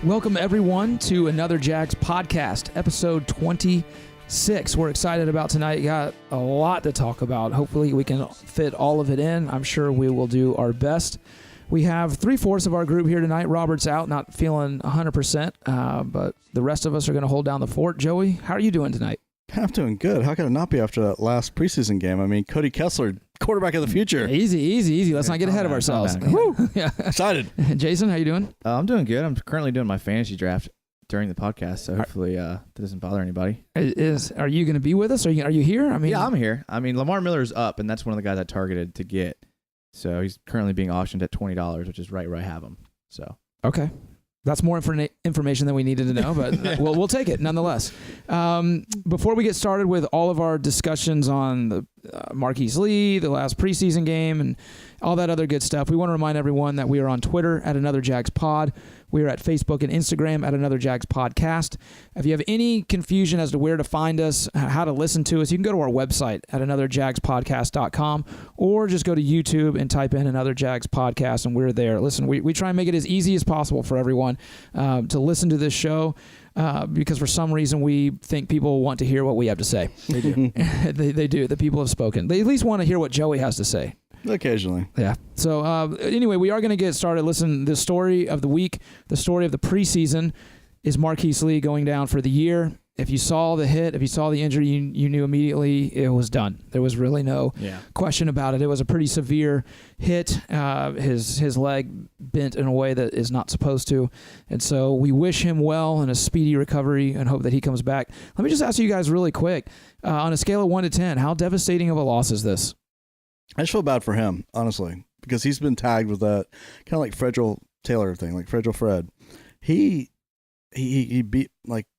Welcome, everyone, to another Jags podcast, episode 26. We're excited about tonight. Got a lot to talk about. Hopefully, we can fit all of it in. I'm sure we will do our best. We have 3/4 of our group here tonight. Robert's out, not feeling 100%, but the rest of us are going to hold down the fort. Joey, how are you doing tonight? I'm doing good. How could it not be after that last preseason game? I mean, Cody Kessler, quarterback of the future. Easy. Let's not get ahead of ourselves. Woo! Yeah. Excited. Jason, how you doing? I'm doing good. I'm currently doing my fantasy draft during the podcast, so hopefully that doesn't bother anybody. Are you going to be with us? Are you here? Yeah, I'm here. I mean, Lamar Miller's up, and that's one of the guys I targeted to get. So he's currently being auctioned at $20, which is right where I have him. So okay. That's more information than we needed to know, but we'll take it nonetheless. Before we get started with all of our discussions on the Marqise Lee, the last preseason game, and all that other good stuff, we want to remind everyone that we are on Twitter at Another Jags Pod. We are at Facebook and Instagram at Another Jags Podcast. If you have any confusion as to where to find us, how to listen to us, you can go to our website at anotherjagspodcast.com or just go to YouTube and type in Another Jags Podcast, and we're there. Listen, we try and make it as easy as possible for everyone to listen to this show because for some reason we think people want to hear what we have to say. They do. They do. The people have spoken. They at least want to hear what Joey has to say. Occasionally. Yeah. So anyway, we are going to get started. Listen, the story of the week, the story of the preseason is Marqise Lee going down for the year. If you saw the hit, if you saw the injury, you knew immediately it was done. There was really no question about it. It was a pretty severe hit. His leg bent in a way that is not supposed to. And so we wish him well and a speedy recovery and hope that he comes back. Let me just ask you guys really quick, on a scale of 1 to 10, how devastating of a loss is this? I just feel bad for him, honestly, because he's been tagged with that kind of like Fragile Taylor thing, like Fragile Fred. He beat,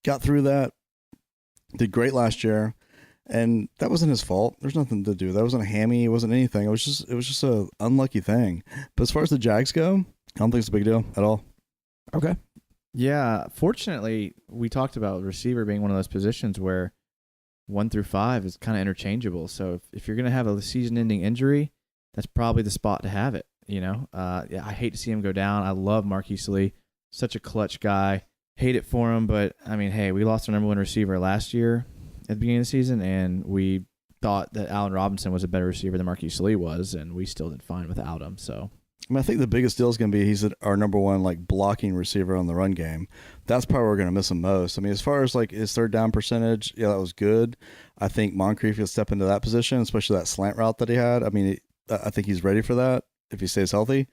got through that, did great last year, and that wasn't his fault. There's nothing to do. That wasn't a hammy. It wasn't anything. It was just a unlucky thing. But as far as the Jags go, I don't think it's a big deal at all. Okay. Yeah, fortunately, we talked about receiver being one of those positions where 1 through 5 is kind of interchangeable. So if you're going to have a season-ending injury, that's probably the spot to have it. I hate to see him go down. I love Marqise Lee, such a clutch guy. Hate it for him, but I mean, hey, we lost our number one receiver last year at the beginning of the season, and we thought that Allen Robinson was a better receiver than Marqise Lee was, and we still did fine without him. So. I mean, I think the biggest deal is going to be he's our number one blocking receiver on the run game. That's probably where we're going to miss him most. I mean, as far as his third down percentage, yeah, that was good. I think Moncrief will step into that position, especially that slant route that he had. I mean, I think he's ready for that if he stays healthy.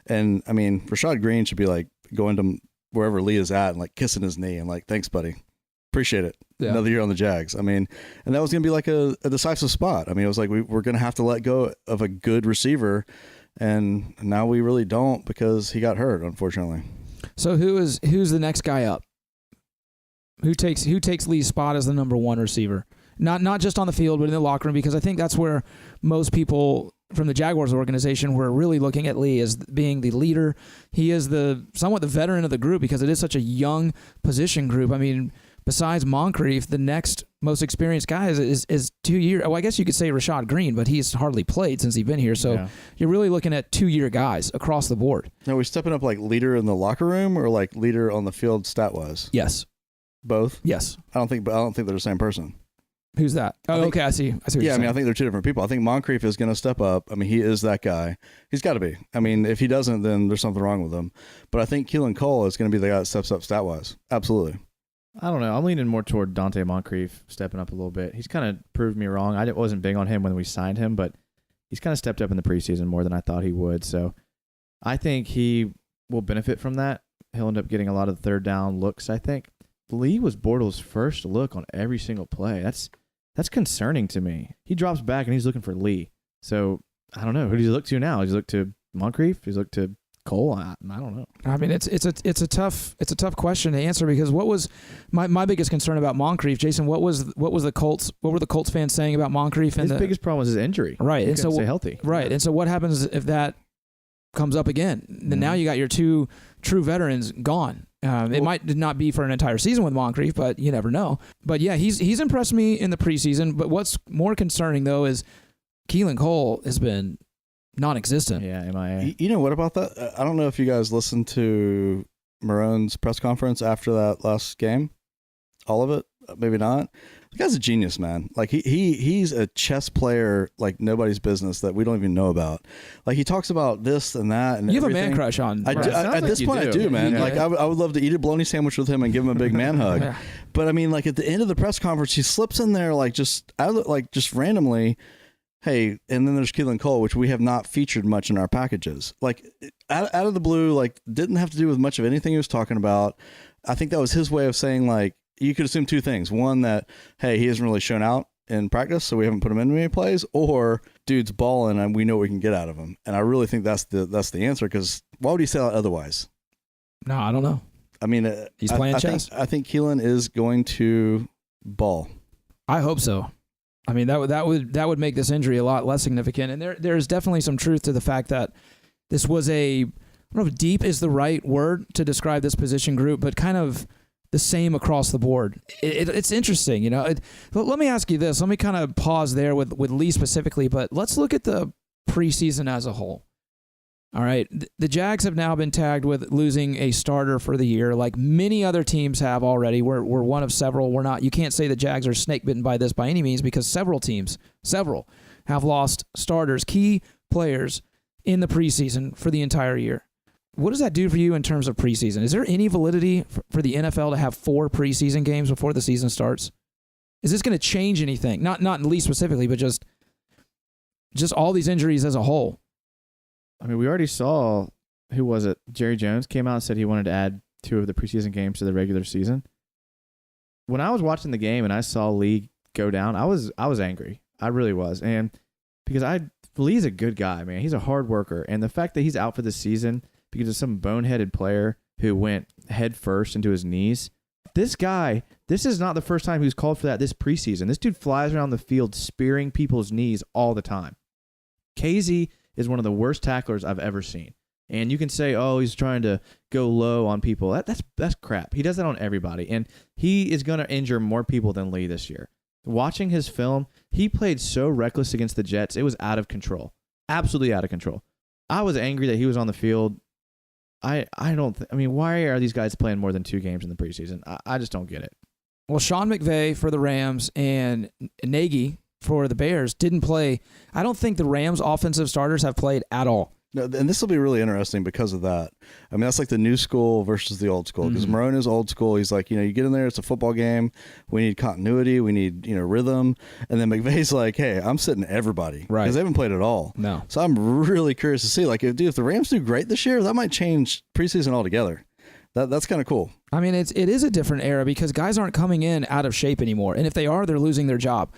And I mean, Rashad Green should be going to wherever Lee is at and kissing his knee and thanks, buddy. Appreciate it. Yeah. Another year on the Jags. I mean, and that was going to be a decisive spot. I mean, it was we're going to have to let go of a good receiver. And now we really don't because he got hurt, unfortunately. So who's the next guy up? Who takes Lee's spot as the number one receiver? Not just on the field, but in the locker room, because I think that's where most people from the Jaguars organization were really looking at Lee as being the leader. He is somewhat the veteran of the group because it is such a young position group. I mean, besides Moncrief, the next most experienced guy is 2 years. Well, I guess you could say Rashad Green, but he's hardly played since he's been here. So You're really looking at 2-year guys across the board. Now, are we stepping up leader in the locker room or leader on the field stat-wise? Yes. Both? Yes. I don't think they're the same person. Who's that? Oh, okay, I see. What you're saying. I mean, I think they're two different people. I think Moncrief is going to step up. I mean, he is that guy. He's got to be. I mean, if he doesn't, then there's something wrong with him. But I think Keelan Cole is going to be the guy that steps up stat-wise. Absolutely. I don't know. I'm leaning more toward Dante Moncrief stepping up a little bit. He's kind of proved me wrong. I wasn't big on him when we signed him, but he's kind of stepped up in the preseason more than I thought he would. So I think he will benefit from that. He'll end up getting a lot of third down looks, I think. Lee was Bortles' first look on every single play. That's concerning to me. He drops back and he's looking for Lee. So I don't know. Who does he look to now? Does he look to Moncrief? Does he look to Cole? I don't know. I mean, it's a tough question to answer because what was my biggest concern about Moncrief, Jason? What were the Colts fans saying about Moncrief? His biggest problem was his injury. Right, and so stay healthy. Right, and so what happens if that comes up again? Then now you got your two true veterans gone. It might not be for an entire season with Moncrief, but you never know. But yeah, he's impressed me in the preseason. But what's more concerning though is Keelan Cole has been non-existent. Yeah, MIA. You know what about that? I don't know if you guys listened to Marone's press conference after that last game? All of it? Maybe not. The guy's a genius, man. Like he's a chess player like nobody's business that we don't even know about. Like he talks about this and that and you have everything. a man crush on. I do, at this point, I do, man. Yeah. Like I would love to eat a bologna sandwich with him and give him a big man hug. Yeah. But I mean, like at the end of the press conference, he slips in there like just randomly. Hey, and then there's Keelan Cole, which we have not featured much in our packages. Like out of the blue, like didn't have to do with much of anything he was talking about. I think that was his way of saying like you could assume two things. One, that hey, he hasn't really shown out in practice, so we haven't put him in many plays, or dude's balling and we know what we can get out of him. And I really think that's the answer, because why would he say that otherwise? No, I don't know. I mean, He's playing chess. I think Keelan is going to ball. I hope so. I mean, that would make this injury a lot less significant. And there's definitely some truth to the fact that this was I don't know if deep is the right word to describe this position group, but kind of the same across the board. It's interesting, you know. Let me ask you this. Let me kind of pause there with Lee specifically, but let's look at the preseason as a whole. All right, the Jags have now been tagged with losing a starter for the year, like many other teams have already. We're one of several. We're not. You can't say the Jags are snake bitten by this by any means, because several teams have lost starters, key players in the preseason for the entire year. What does that do for you in terms of preseason? Is there any validity for the NFL to have 4 preseason games before the season starts? Is this going to change anything? Not Lee specifically, but just all these injuries as a whole. I mean, we already saw, who was it? Jerry Jones came out and said he wanted to add 2 of the preseason games to the regular season. When I was watching the game and I saw Lee go down, I was angry. I really was. And because Lee's a good guy, man. He's a hard worker. And the fact that he's out for the season because of some boneheaded player who went head first into his knees. This guy, this is not the first time he was called for that this preseason. This dude flies around the field spearing people's knees all the time. KZ is one of the worst tacklers I've ever seen. And you can say, oh, he's trying to go low on people. That's crap. He does that on everybody. And he is going to injure more people than Lee this year. Watching his film, he played so reckless against the Jets. It was out of control. Absolutely out of control. I was angry that he was on the field. I mean, why are these guys playing more than 2 games in the preseason? I just don't get it. Well, Sean McVay for the Rams and Nagy for the Bears didn't play. I don't think the Rams offensive starters have played at all. No, and this will be really interesting because of that. I mean, that's like the new school versus the old school. Because Marone is old school. He's like, you get in there, it's a football game. We need continuity. We need, rhythm. And then McVay's like, hey, I'm sitting everybody. Right. Because they haven't played at all. No. So I'm really curious to see, like, if the Rams do great this year, that might change preseason altogether. That's kind of cool. I mean, it is a different era because guys aren't coming in out of shape anymore. And if they are, they're losing their job.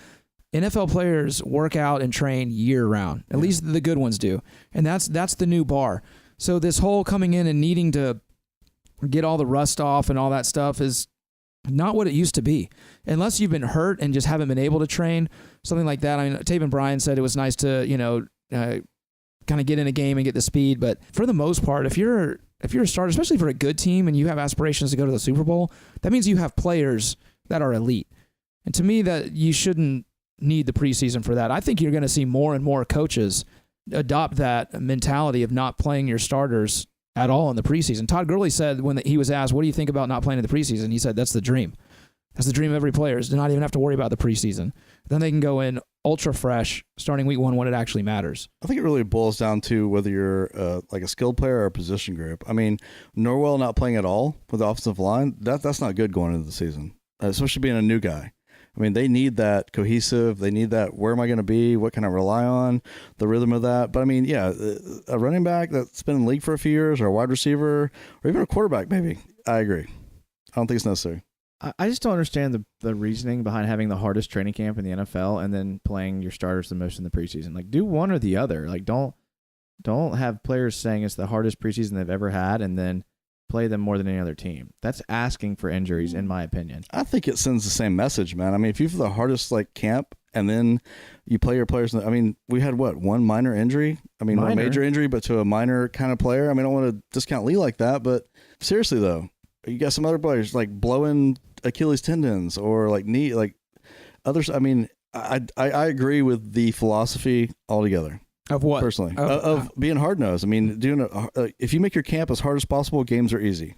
NFL players work out and train year-round. At least the good ones do. And that's the new bar. So this whole coming in and needing to get all the rust off and all that stuff is not what it used to be. Unless you've been hurt and just haven't been able to train, something like that. I mean, Taven Bryan said it was nice to, kind of get in a game and get the speed. But for the most part, if you're a starter, especially for a good team and you have aspirations to go to the Super Bowl, that means you have players that are elite. And to me, that you shouldn't need the preseason for that. I think you're going to see more and more coaches adopt that mentality of not playing your starters at all in the preseason. Todd Gurley said when he was asked, what do you think about not playing in the preseason? He said, that's the dream. That's the dream of every player, is to not even have to worry about the preseason. Then they can go in ultra fresh starting week 1 when it actually matters. I think it really boils down to whether you're like a skilled player or a position group. I mean, Norwell not playing at all with the offensive line, that's not good going into the season, especially being a new guy. I mean, they need that cohesive. They need that, where am I going to be? What can I rely on? The rhythm of that. But, I mean, yeah, a running back that's been in the league for a few years, or a wide receiver, or even a quarterback maybe. I agree. I don't think it's necessary. I just don't understand the reasoning behind having the hardest training camp in the NFL and then playing your starters the most in the preseason. Like, do one or the other. Like, don't have players saying it's the hardest preseason they've ever had and then play them more than any other team. That's asking for injuries, in my opinion. I think it sends the same message, man. I mean, if you have the hardest camp and then you play your players, I mean, we had one minor injury. I mean, one major injury, but to a minor kind of player. I mean, I don't want to discount Lee like that, but seriously though, you got some other players like blowing Achilles tendons or knee, others. I mean, I agree with the philosophy altogether. Of what? Personally. Of being hard-nosed. I mean, if you make your camp as hard as possible, games are easy.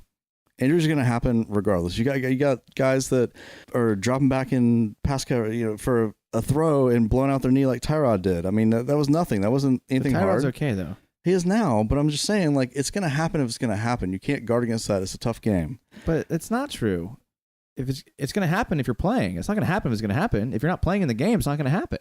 Injuries are going to happen regardless. You got guys that are dropping back in pass cover, for a throw and blowing out their knee like Tyrod did. I mean, that was nothing. That wasn't anything hard. Tyrod's okay though. He is now, but I'm just saying, like, it's going to happen if it's going to happen. You can't guard against that. It's a tough game. But it's not true. If it's going to happen if you're playing. It's not going to happen if it's going to happen. If you're not playing in the game, it's not going to happen.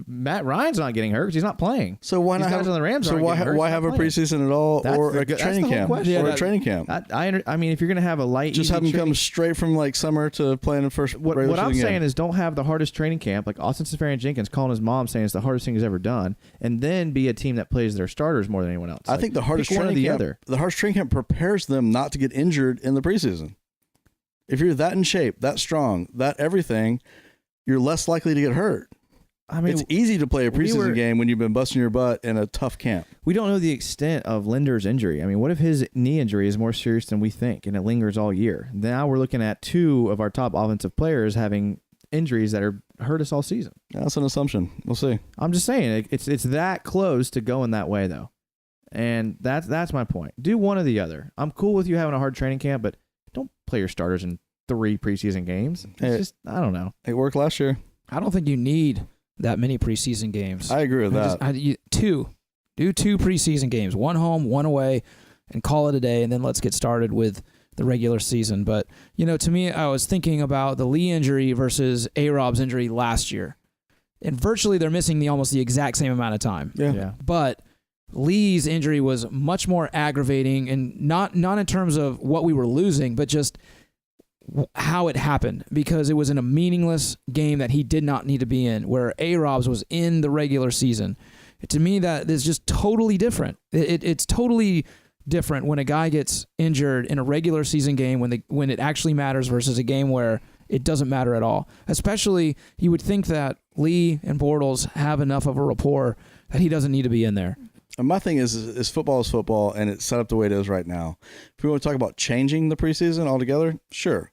Matt Ryan's not getting hurt because he's not playing. So why not have on the Rams? So why have a preseason at all, or a training camp, or a training camp? I mean, if you're going to have a light, just have them come straight from like summer to playing the first. What I'm saying is, don't have the hardest training camp like Austin Seferian-Jenkins calling his mom saying it's the hardest thing he's ever done, and then be a team that plays their starters more than anyone else. I think the hardest training camp, the hardest training camp prepares them not to get injured in the preseason. If you're that in shape, that strong, that everything, you're less likely to get hurt. I mean, it's easy to play a preseason game when you've been busting your butt in a tough camp. We don't know the extent of Linder's injury. I mean, what if his knee injury is more serious than we think and it lingers all year? Now we're looking at 2 of our top offensive players having injuries that are hurt us all season. That's an assumption. We'll see. I'm just saying it's that close to going that way though, and that's my point. Do one or the other. I'm cool with you having a hard training camp, but don't play your starters in 3 preseason games. It's just I don't know. It worked last year. I don't think you need that many preseason games. I agree with that. Do 2 preseason games, 1 home, 1 away, and call it a day, and then let's get started with the regular season. But, to me, I was thinking about the Lee injury versus A-Rob's injury last year. And virtually they're missing almost the exact same amount of time. Yeah. But Lee's injury was much more aggravating, and not in terms of what we were losing, but just how it happened, because it was in a meaningless game that he did not need to be in, where A-Rob's was in the regular season. To me, that is just totally different. It's totally different when a guy gets injured in a regular season game when it actually matters versus a game where it doesn't matter at all. Especially, you would think that Lee and Bortles have enough of a rapport that he doesn't need to be in there. And my thing is football, and it's set up the way it is right now. If we want to talk about changing the preseason altogether, sure.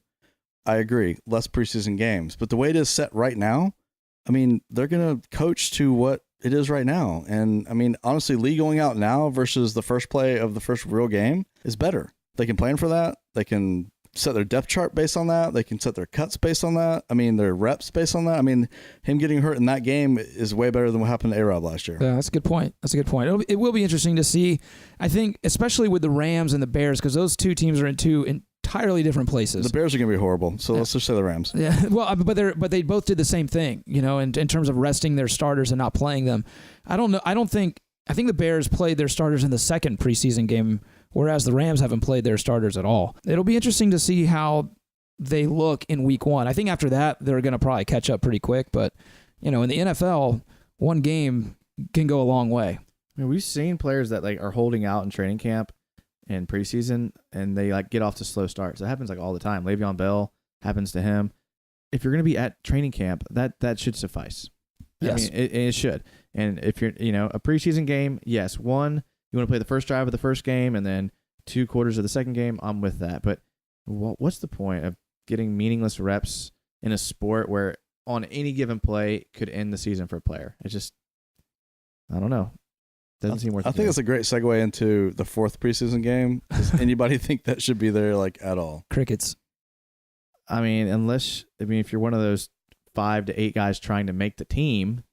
I agree. Less preseason games. But the way it is set right now, I mean, they're going to coach to what it is right now. And, I mean, honestly, Lee going out now versus the first play of the first real game is better. They can plan for that. They can set their depth chart based on that. They can set their cuts based on that. I mean, their reps based on that. I mean, him getting hurt in that game is way better than what happened to A-Rob last year. Yeah, that's a good point. It will be interesting to see, I think, especially with the Rams and the Bears, because those 2 teams are in 2 entirely different places. The Bears are going to be horrible, so let's just say the Rams. Yeah, well, but they both did the same thing, in terms of resting their starters and not playing them. I don't know. I think the Bears played their starters in the second preseason game, whereas the Rams haven't played their starters at all. It'll be interesting to see how they look in week 1. I think after that, they're going to probably catch up pretty quick, but, in the NFL, 1 game can go a long way. I mean, we've seen players that are holding out in training camp in preseason, and they get off to slow starts. That happens all the time. Le'Veon Bell happens to him. If you're going to be at training camp, that should suffice. Yes. I mean, it should. And if you're, a preseason game, yes, 1, you want to play the first drive of the first game, and then 2 quarters of the second game. I'm with that. But what's the point of getting meaningless reps in a sport where on any given play could end the season for a player? It's just, I don't know. Doesn't seem worth it. I think it's a great segue into the 4th preseason game. Does anybody think that should be there at all? Crickets. I mean, if you're one of those 5 to 8 guys trying to make the team,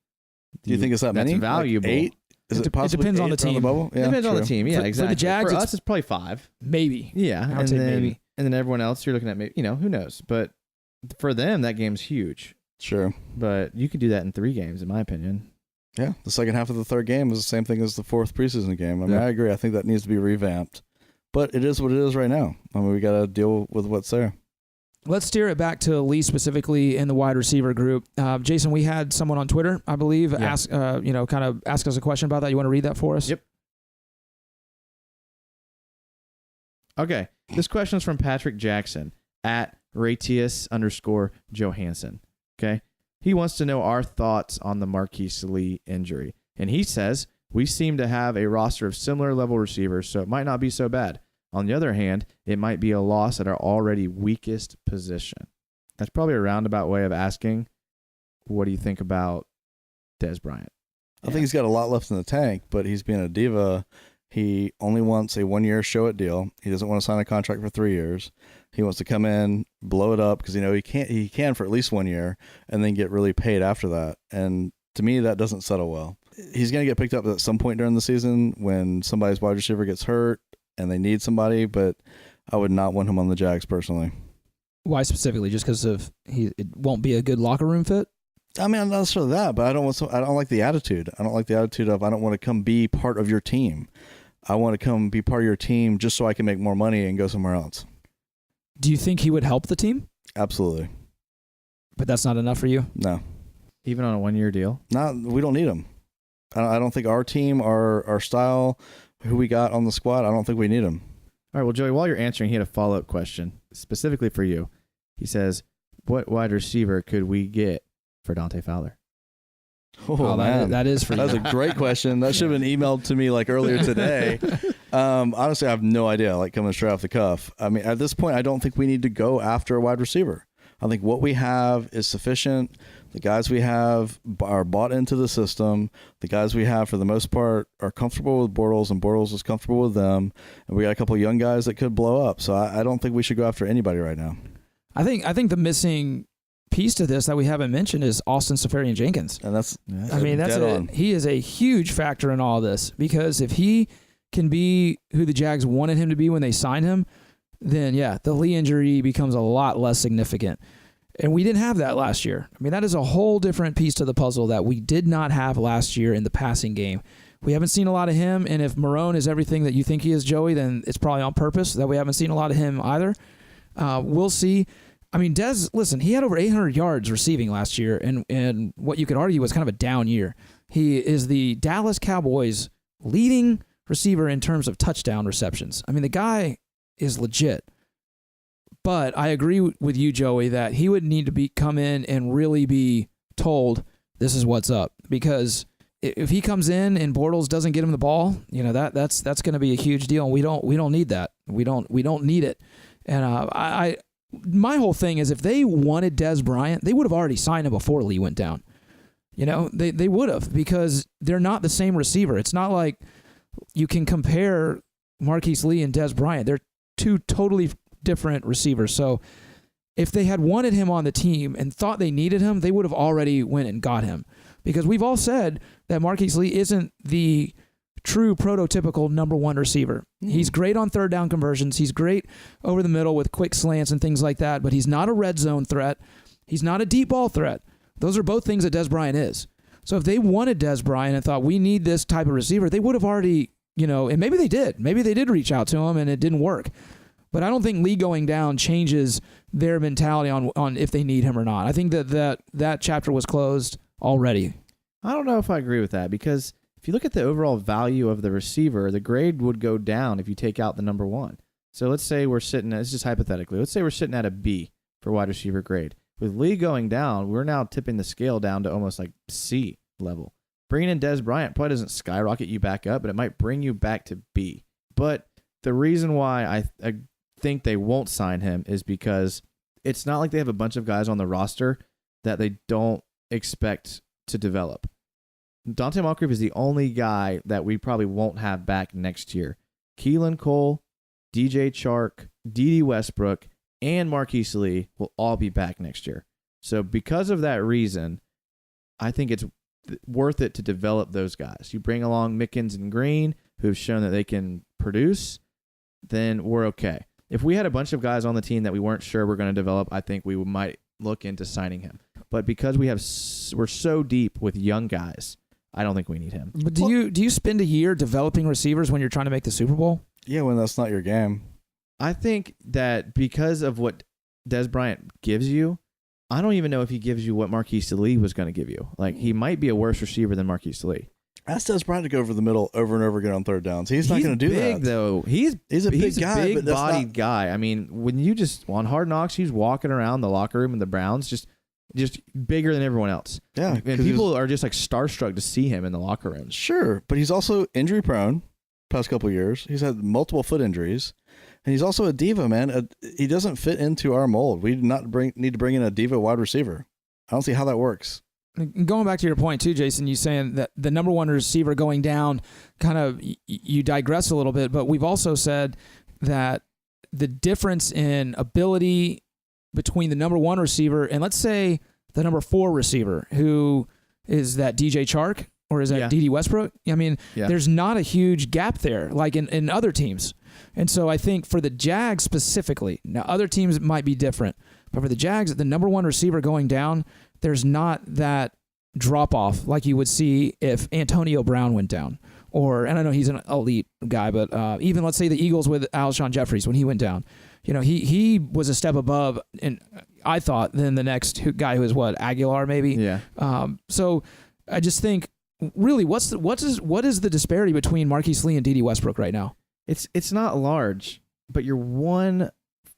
do you think it's that many? That's valuable. 8? Is it possibly? It depends on the team. Yeah, it depends on the team. Yeah, exactly. For the Jags, for us, it's probably 5. Maybe. Yeah, I would say maybe. And then everyone else, you're looking at maybe. Who knows? But for them, that game's huge. Sure. But you could do that in 3 games, in my opinion. Yeah, the second half of the 3rd game is the same thing as the 4th preseason game. I mean, I agree. I think that needs to be revamped. But it is what it is right now. I mean, we got to deal with what's there. Let's steer it back to Lee specifically in the wide receiver group. Jason, we had someone on Twitter, I believe, ask us a question about that. You want to read that for us? Yep. Okay. This question is from Patrick Jackson at Ratius_Johansson. Okay. He wants to know our thoughts on the Marqise Lee injury. And he says, we seem to have a roster of similar level receivers, so it might not be so bad. On the other hand, it might be a loss at our already weakest position. That's probably a roundabout way of asking, what do you think about Dez Bryant? I think he's got a lot left in the tank, but he's being a diva. He only wants a 1-year show it deal. He doesn't want to sign a contract for 3 years. He wants to come in, blow it up because he can for at least 1 year and then get really paid after that. And to me, that doesn't settle well. He's going to get picked up at some point during the season when somebody's wide receiver gets hurt and they need somebody, but I would not want him on the Jags personally. Why specifically? Just because it won't be a good locker room fit? I mean, not necessarily that, but I don't like the attitude. I don't like the attitude of I don't want to come be part of your team. I want to come be part of your team just so I can make more money and go somewhere else. Do you think he would help the team? Absolutely. But that's not enough for you? No. Even on a 1-year deal? We don't need him. I don't think our team, our style, who we got on the squad, I don't think we need him. All right, well, Joey, while you're answering, he had a follow-up question specifically for you. He says, what wide receiver could we get for Dante Fowler? Oh, man. That is for you. That's a great question. That should have been emailed to me like earlier today. Honestly, I have no idea, like coming straight off the cuff. I mean, at this point, I don't think we need to go after a wide receiver. I think what we have is sufficient. The guys we have are bought into the system. The guys we have, for the most part, are comfortable with Bortles, and Bortles is comfortable with them. And we got a couple of young guys that could blow up. So I don't think we should go after anybody right now. I think the missing piece to this that we haven't mentioned is Austin Seferian-Jenkins. And that's he is a huge factor in all this, because if he can be who the Jags wanted him to be when they signed him, then yeah, the Lee injury becomes a lot less significant. And we didn't have that last year. I mean, that is a whole different piece to the puzzle that we did not have last year in the passing game. We haven't seen a lot of him, and if Marrone is everything that you think he is, Joey, then it's probably on purpose that we haven't seen a lot of him either. We'll see. I mean, Dez, listen, he had over 800 yards receiving last year, and what you could argue was kind of a down year. He is the Dallas Cowboys' leading receiver in terms of touchdown receptions. I mean, the guy is legit. But I agree with you, Joey, that he would need to come in and really be told this is what's up. Because if he comes in and Bortles doesn't get him the ball, you know, that's going to be a huge deal. And we don't need that. We don't need it. And my whole thing is, if they wanted Dez Bryant, they would have already signed him before Lee went down. You know, they would have, because they're not the same receiver. It's not like you can compare Marqise Lee and Dez Bryant. They're two totally different receivers. So if they had wanted him on the team and thought they needed him, they would have already went and got him. Because we've all said that Marqise Lee isn't the true prototypical number one receiver. He's great on third down conversions. He's great over the middle with quick slants and things like that, but he's not a red zone threat. He's not a deep ball threat. Those are both things that Dez Bryant is. So if they wanted Dez Bryant and thought we need this type of receiver, they would have already, you know, and maybe they did. Maybe they did reach out to him and it didn't work. But I don't think Lee going down changes their mentality on if they need him or not. I think that chapter was closed already. I don't know if I agree with that, because if you look at the overall value of the receiver, the grade would go down if you take out the number one. So let's say we're sitting at, it's just hypothetically, let's say we're sitting at a B for wide receiver grade. With Lee going down, we're now tipping the scale down to almost like C level. Bringing in Dez Bryant probably doesn't skyrocket you back up, but it might bring you back to B. But the reason why I think they won't sign him is because it's not like they have a bunch of guys on the roster that they don't expect to develop. Dante Moncrief is the only guy that we probably won't have back next year. Keelan Cole, DJ Chark, D.D. Westbrook, and Marqise Lee will all be back next year. So because of that reason, I think it's worth it to develop those guys. You bring along Mickens and Green, who've shown that they can produce, then we're okay. If we had a bunch of guys on the team that we weren't sure we're going to develop, I think we might look into signing him. But because we're so deep with young guys, I don't think we need him. But do you spend a year developing receivers when you're trying to make the Super Bowl? Yeah, when that's not your game. I think that because of what Dez Bryant gives you, I don't even know if he gives you what Marqise Lee was going to give you. Like, he might be a worse receiver than MarqiseLee. Ask Dez Bryant to go over the middle over and over again on third downs. He's not going to do big, that. Though. He's a big guy, but bodied guy. I mean, when you just on Hard Knocks, he's walking around the locker room in the Browns, just bigger than everyone else. Yeah, and people are just like starstruck to see him in the locker room. Sure, but he's also injury prone. Past couple of years, he's had multiple foot injuries, and he's also a diva, man. He doesn't fit into our mold. We do not need to bring in a diva wide receiver. I don't see how that works. Going back to your point too, Jason, you saying that the number one receiver going down, kind of you digress a little bit, but we've also said that the difference in ability between the number one receiver and let's say the number 4 receiver, who is that DJ Chark or is that D.D. Westbrook? I mean, there's not a huge gap there like in other teams. And so I think for the Jags specifically, now other teams might be different, but for the Jags, the number one receiver going down, there's not that drop off like you would see if Antonio Brown went down. And I know he's an elite guy, but even let's say the Eagles with Alshon Jeffries when he went down, he was a step above, and I thought, than the next guy who was Aguilar maybe. Yeah. So I just think really what is the disparity between Marqise Lee and D.D. Westbrook right now? It's not large, but you're one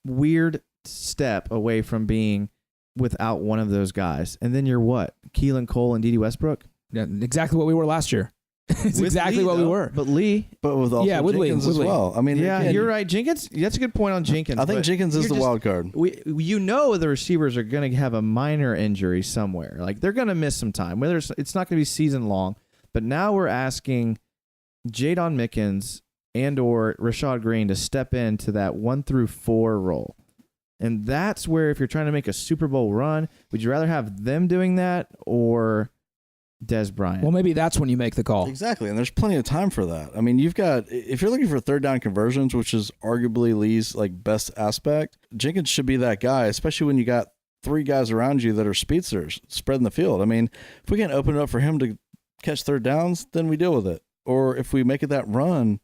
weird step away from being without one of those guys. And then you're what? Keelan Cole and D.D. Westbrook? Yeah, exactly what we were last year. It's exactly Lee, what we were. But Lee. But with also with Jenkins Lee, as well. I mean, you're right. Jenkins, that's a good point on Jenkins. I think Jenkins is the wild card. The receivers are going to have a minor injury somewhere. Like they're going to miss some time. Whether it's not going to be season long. But now we're asking Jadon Mickens and or Rashad Green to step into that 1 through 4 role. And that's where if you're trying to make a Super Bowl run, would you rather have them doing that or Des Bryant? Well, maybe that's when you make the call. Exactly, and there's plenty of time for that. I mean, if you're looking for third down conversions, which is arguably Lee's best aspect, Jenkins should be that guy, especially when you got 3 guys around you that are speedsters spreading the field. I mean, if we can open it up for him to catch third downs, then we deal with it. Or if we make it that run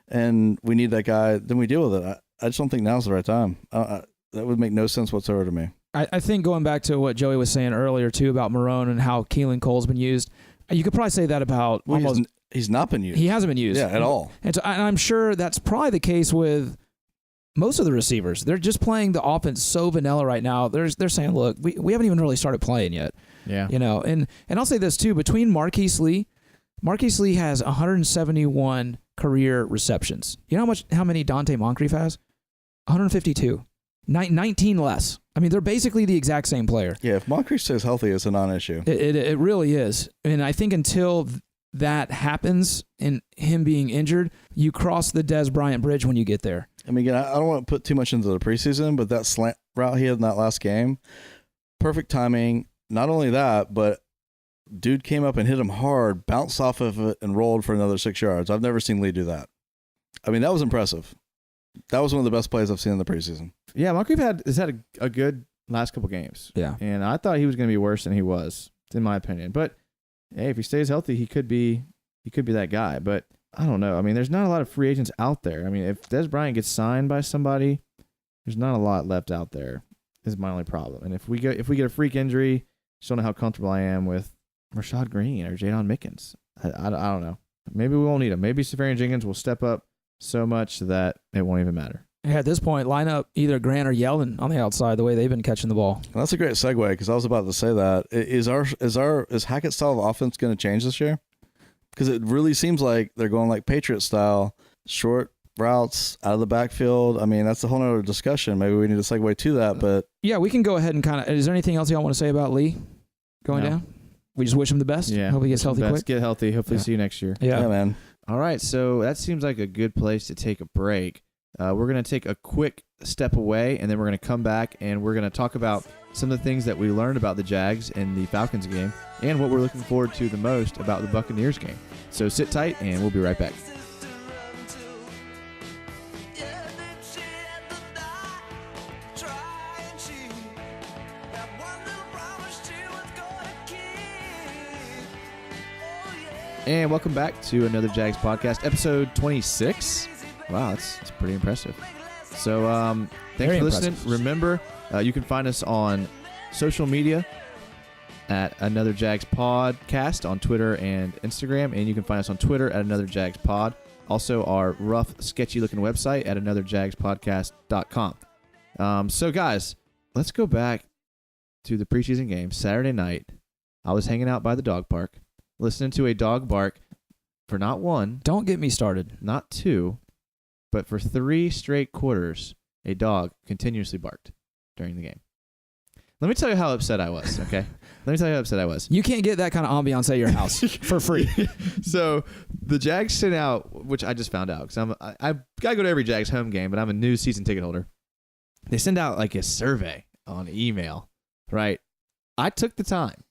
and we need that guy, then we deal with it. I just don't think now's the right time. That would make no sense whatsoever to me. I think going back to what Joey was saying earlier, too, about Marone and how Keelan Cole's been used, you could probably say that about almost... He's not been used. He hasn't been used. Yeah, at all. And I'm sure that's probably the case with most of the receivers. They're just playing the offense so vanilla right now. They're saying, look, we haven't even really started playing yet. Yeah. And I'll say this, too. Between Marqise Lee has 171 career receptions. You know how many Dante Moncrief has? 152. 19 less. I mean, they're basically the exact same player. Yeah, if Moncrief stays healthy, it's a non-issue. It really is. And I think until that happens and him being injured, you cross the Des Bryant bridge when you get there. I mean, again, I don't want to put too much into the preseason, but that slant route he had in that last game, perfect timing. Not only that, but dude came up and hit him hard, bounced off of it, and rolled for another 6 yards. I've never seen Lee do that. I mean, that was impressive. That was one of the best plays I've seen in the preseason. Yeah, Moncrief has had a good last couple games. Yeah. And I thought he was going to be worse than he was, in my opinion. But, hey, if he stays healthy, he could be that guy. But I don't know. I mean, there's not a lot of free agents out there. I mean, if Des Bryant gets signed by somebody, there's not a lot left out there is my only problem. And if we get a freak injury, just don't know how comfortable I am with Rashad Green or Jadon Mickens. I don't know. Maybe we won't need him. Maybe Safarian Jenkins will step up so much that it won't even matter. Yeah, at this point, line up either Grant or Yeldon on the outside the way they've been catching the ball. Well, that's a great segue because I was about to say that. Is Hackett's style of offense going to change this year? Because it really seems like they're going like Patriot style, short routes out of the backfield. I mean, that's a whole other discussion. Maybe we need to segue to that. But yeah, we can go ahead and kind of. Is there anything else y'all want to say about Lee going down? We just wish him the best. Yeah, hope he gets healthy quick. Get healthy. Hopefully, see you next year. Yeah, man. All right, so that seems like a good place to take a break. We're going to take a quick step away, and then we're going to come back, and we're going to talk about some of the things that we learned about the Jags in the Falcons game and what we're looking forward to the most about the Buccaneers game. So sit tight, and we'll be right back. And welcome back to another Jags podcast, episode 26. Wow, that's pretty impressive. So thanks for listening. Remember, you can find us on social media at Another Jags Podcast on Twitter and Instagram, and you can find us on Twitter at Another Jags Pod. Also, our rough, sketchy-looking website at anotherjagspodcast.com. So, guys, let's go back to the preseason game, Saturday night. I was hanging out by the dog park, listening to a dog bark for not one. Don't get me started. Not two, but for 3 straight quarters, a dog continuously barked during the game. Let me tell you how upset I was, okay? Let me tell you how upset I was. You can't get that kind of ambiance at your house for free. So the Jags sent out, which I just found out because I gotta go to every Jags home game, but I'm a new season ticket holder. They send out like a survey on email, right? I took the time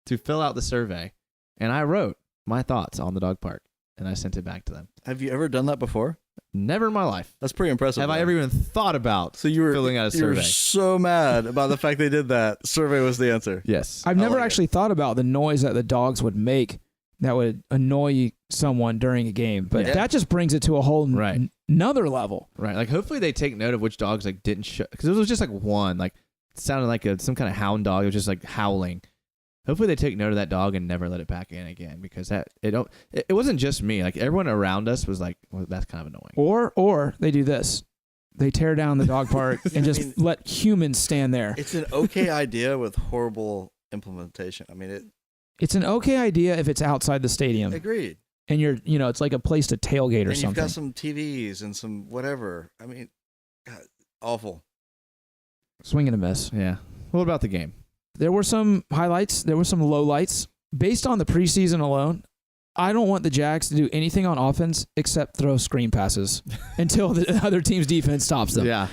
to fill out the survey, and I wrote my thoughts on the dog park, and I sent it back to them. Have you ever done that before? Never in my life. That's pretty impressive. Have I ever even thought about filling out a survey? You were so mad about the fact they did that. Survey was the answer. Yes. I've never actually thought about the noise that the dogs would make that would annoy someone during a game, but that just brings it to a whole another level. Right. Like, hopefully they take note of which dogs like didn't show, because it was just like one, like it sounded like some kind of hound dog. It was just like howling. Hopefully they take note of that dog and never let it back in again, because it wasn't just me. Like, everyone around us was like, well, that's kind of annoying. Or they do this. They tear down the dog park and just let humans stand there. It's an okay idea with horrible implementation. I mean, it's an okay idea if it's outside the stadium. Agreed. And it's like a place to tailgate or and something. You've got some TVs and some whatever. I mean, God, awful. Swing and a miss. Yeah. What about the game? There were some highlights. There were some lowlights. Based on the preseason alone, I don't want the Jags to do anything on offense except throw screen passes until the other team's defense stops them. Yeah.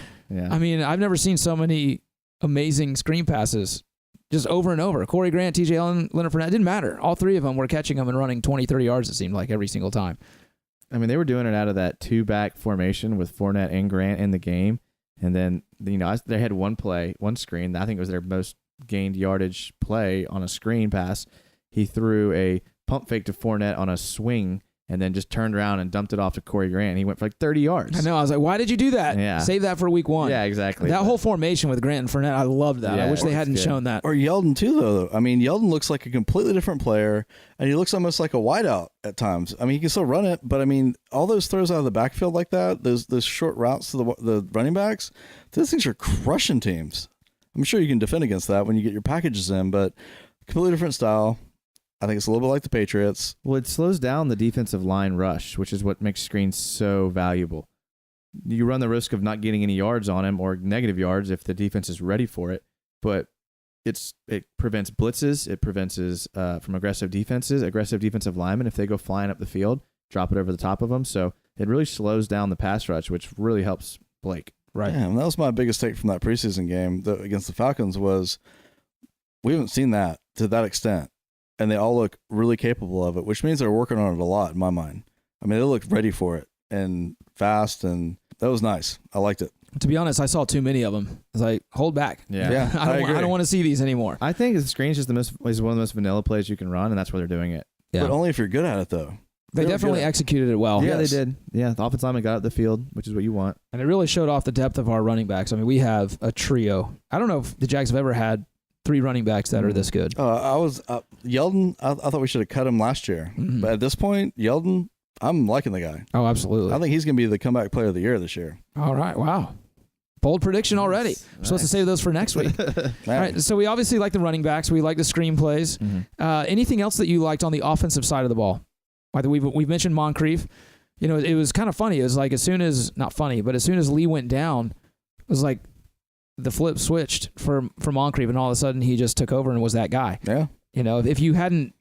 I mean, I've never seen so many amazing screen passes just over and over. Corey Grant, TJ Allen, Leonard Fournette, it didn't matter. All three of them were catching them and running 20, 30 yards, it seemed like, every single time. I mean, they were doing it out of that two-back formation with Fournette and Grant in the game. And then, they had one screen. I think it was their most gained yardage play on a screen pass. He threw a pump fake to Fournette on a swing and then just turned around and dumped it off to Corey Grant. He went for like 30 yards. I know. I was like, why did you do that? Yeah. Save that for week one. Yeah, exactly. That whole formation with Grant and Fournette, I loved that. Yeah, I wish they hadn't shown that. Or Yeldon too, though. I mean, Yeldon looks like a completely different player, and he looks almost like a wideout at times. I mean, he can still run it, but I mean, all those throws out of the backfield like that, those short routes to the running backs, those things are crushing teams. I'm sure you can defend against that when you get your packages in, but completely different style. I think it's a little bit like the Patriots. Well, it slows down the defensive line rush, which is what makes screens so valuable. You run the risk of not getting any yards on him or negative yards if the defense is ready for it, but it prevents blitzes. It prevents from aggressive defensive linemen. If they go flying up the field, drop it over the top of them. So it really slows down the pass rush, which really helps Blake. Right. Yeah, and that was my biggest take from that preseason game against the Falcons was we haven't seen that to that extent, and they all look really capable of it, which means they're working on it a lot in my mind. I mean, they look ready for it and fast, and that was nice. I liked it. To be honest, I saw too many of them. I was like, hold back. Yeah. I don't want to see these anymore. I think the screen's just is one of the most vanilla plays you can run, and that's where they're doing it. Yeah. But only if you're good at it, though. They definitely executed it well. Yeah, they did. Yeah, the offensive lineman got up the field, which is what you want. And it really showed off the depth of our running backs. I mean, we have a trio. I don't know if the Jags have ever had three running backs that are this good. Yeldon, I thought we should have cut him last year. Mm-hmm. But at this point, Yeldon, I'm liking the guy. Oh, absolutely. I think he's going to be the comeback player of the year this year. All right. Wow. Bold prediction already. Nice. We're supposed to save those for next week. All right. So we obviously like the running backs. We like the screenplays. Mm-hmm. Anything else that you liked on the offensive side of the ball? Like we've mentioned Moncrief. It was kind of funny. It was like as soon as Lee went down, it was like the flip switched for Moncrief, and all of a sudden he just took over and was that guy. Yeah. If you hadn't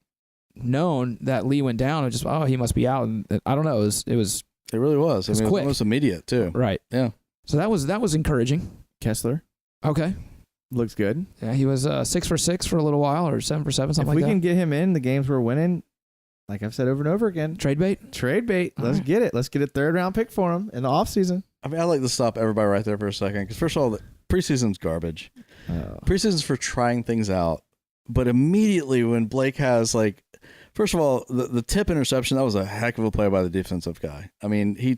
known that Lee went down, it just he must be out. And I don't know. It really was. It was quick. Almost immediate too. Right. Yeah. So that was encouraging. Kessler Okay. looks good. Yeah, he was 6 for 6 for a little while, or 7 for 7, something like that. If we can get him in the games we're winning, like I've said over and over again, Trade bait. Let's get it. Let's get a 3rd round pick for him in the offseason. I mean, I'd like to stop everybody right there for a second because first of all, the preseason's garbage. Preseason's for trying things out, but immediately when Blake has first of all, the tip interception, that was a heck of a play by the defensive guy. I mean, he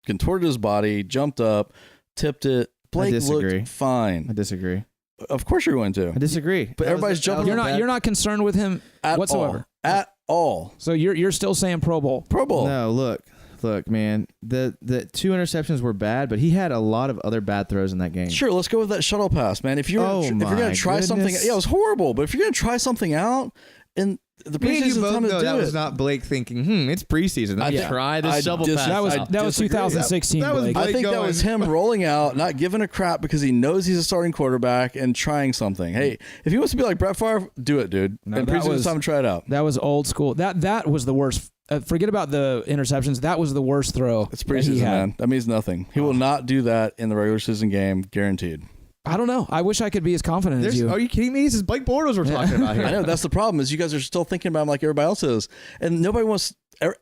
contorted his body, jumped up, tipped it. Blake looked fine. I disagree. Of course you're going to. I disagree. But everybody's jumping. You're not concerned with him whatsoever. At all. So you're still saying Pro Bowl. Pro Bowl. No, look, man. The 2 interceptions were bad, but he had a lot of other bad throws in that game. Sure, let's go with that shuttle pass, man. If you're going to try something, it was horrible. But if you're going to try something out, and The Me and you preseason's both time to know do that it. was not Blake thinking, it's preseason. Let's try this shovel pass. That was 2016. That was Blake. I think that going- was him rolling out, not giving a crap because he knows he's a starting quarterback and trying something. Hey, if he wants to be like Brett Favre, do it, dude. No, and that preseason was- time to try it out. That was old school. That was the worst. Forget about the interceptions. That was the worst throw. It's that he preseason, had. man. That means nothing. He will not do that in the regular season game, guaranteed. I don't know. I wish I could be as confident as you. Are you kidding me? This is Blake Bortles we're talking about here. I know that's the problem is you guys are still thinking about him like everybody else is, and nobody wants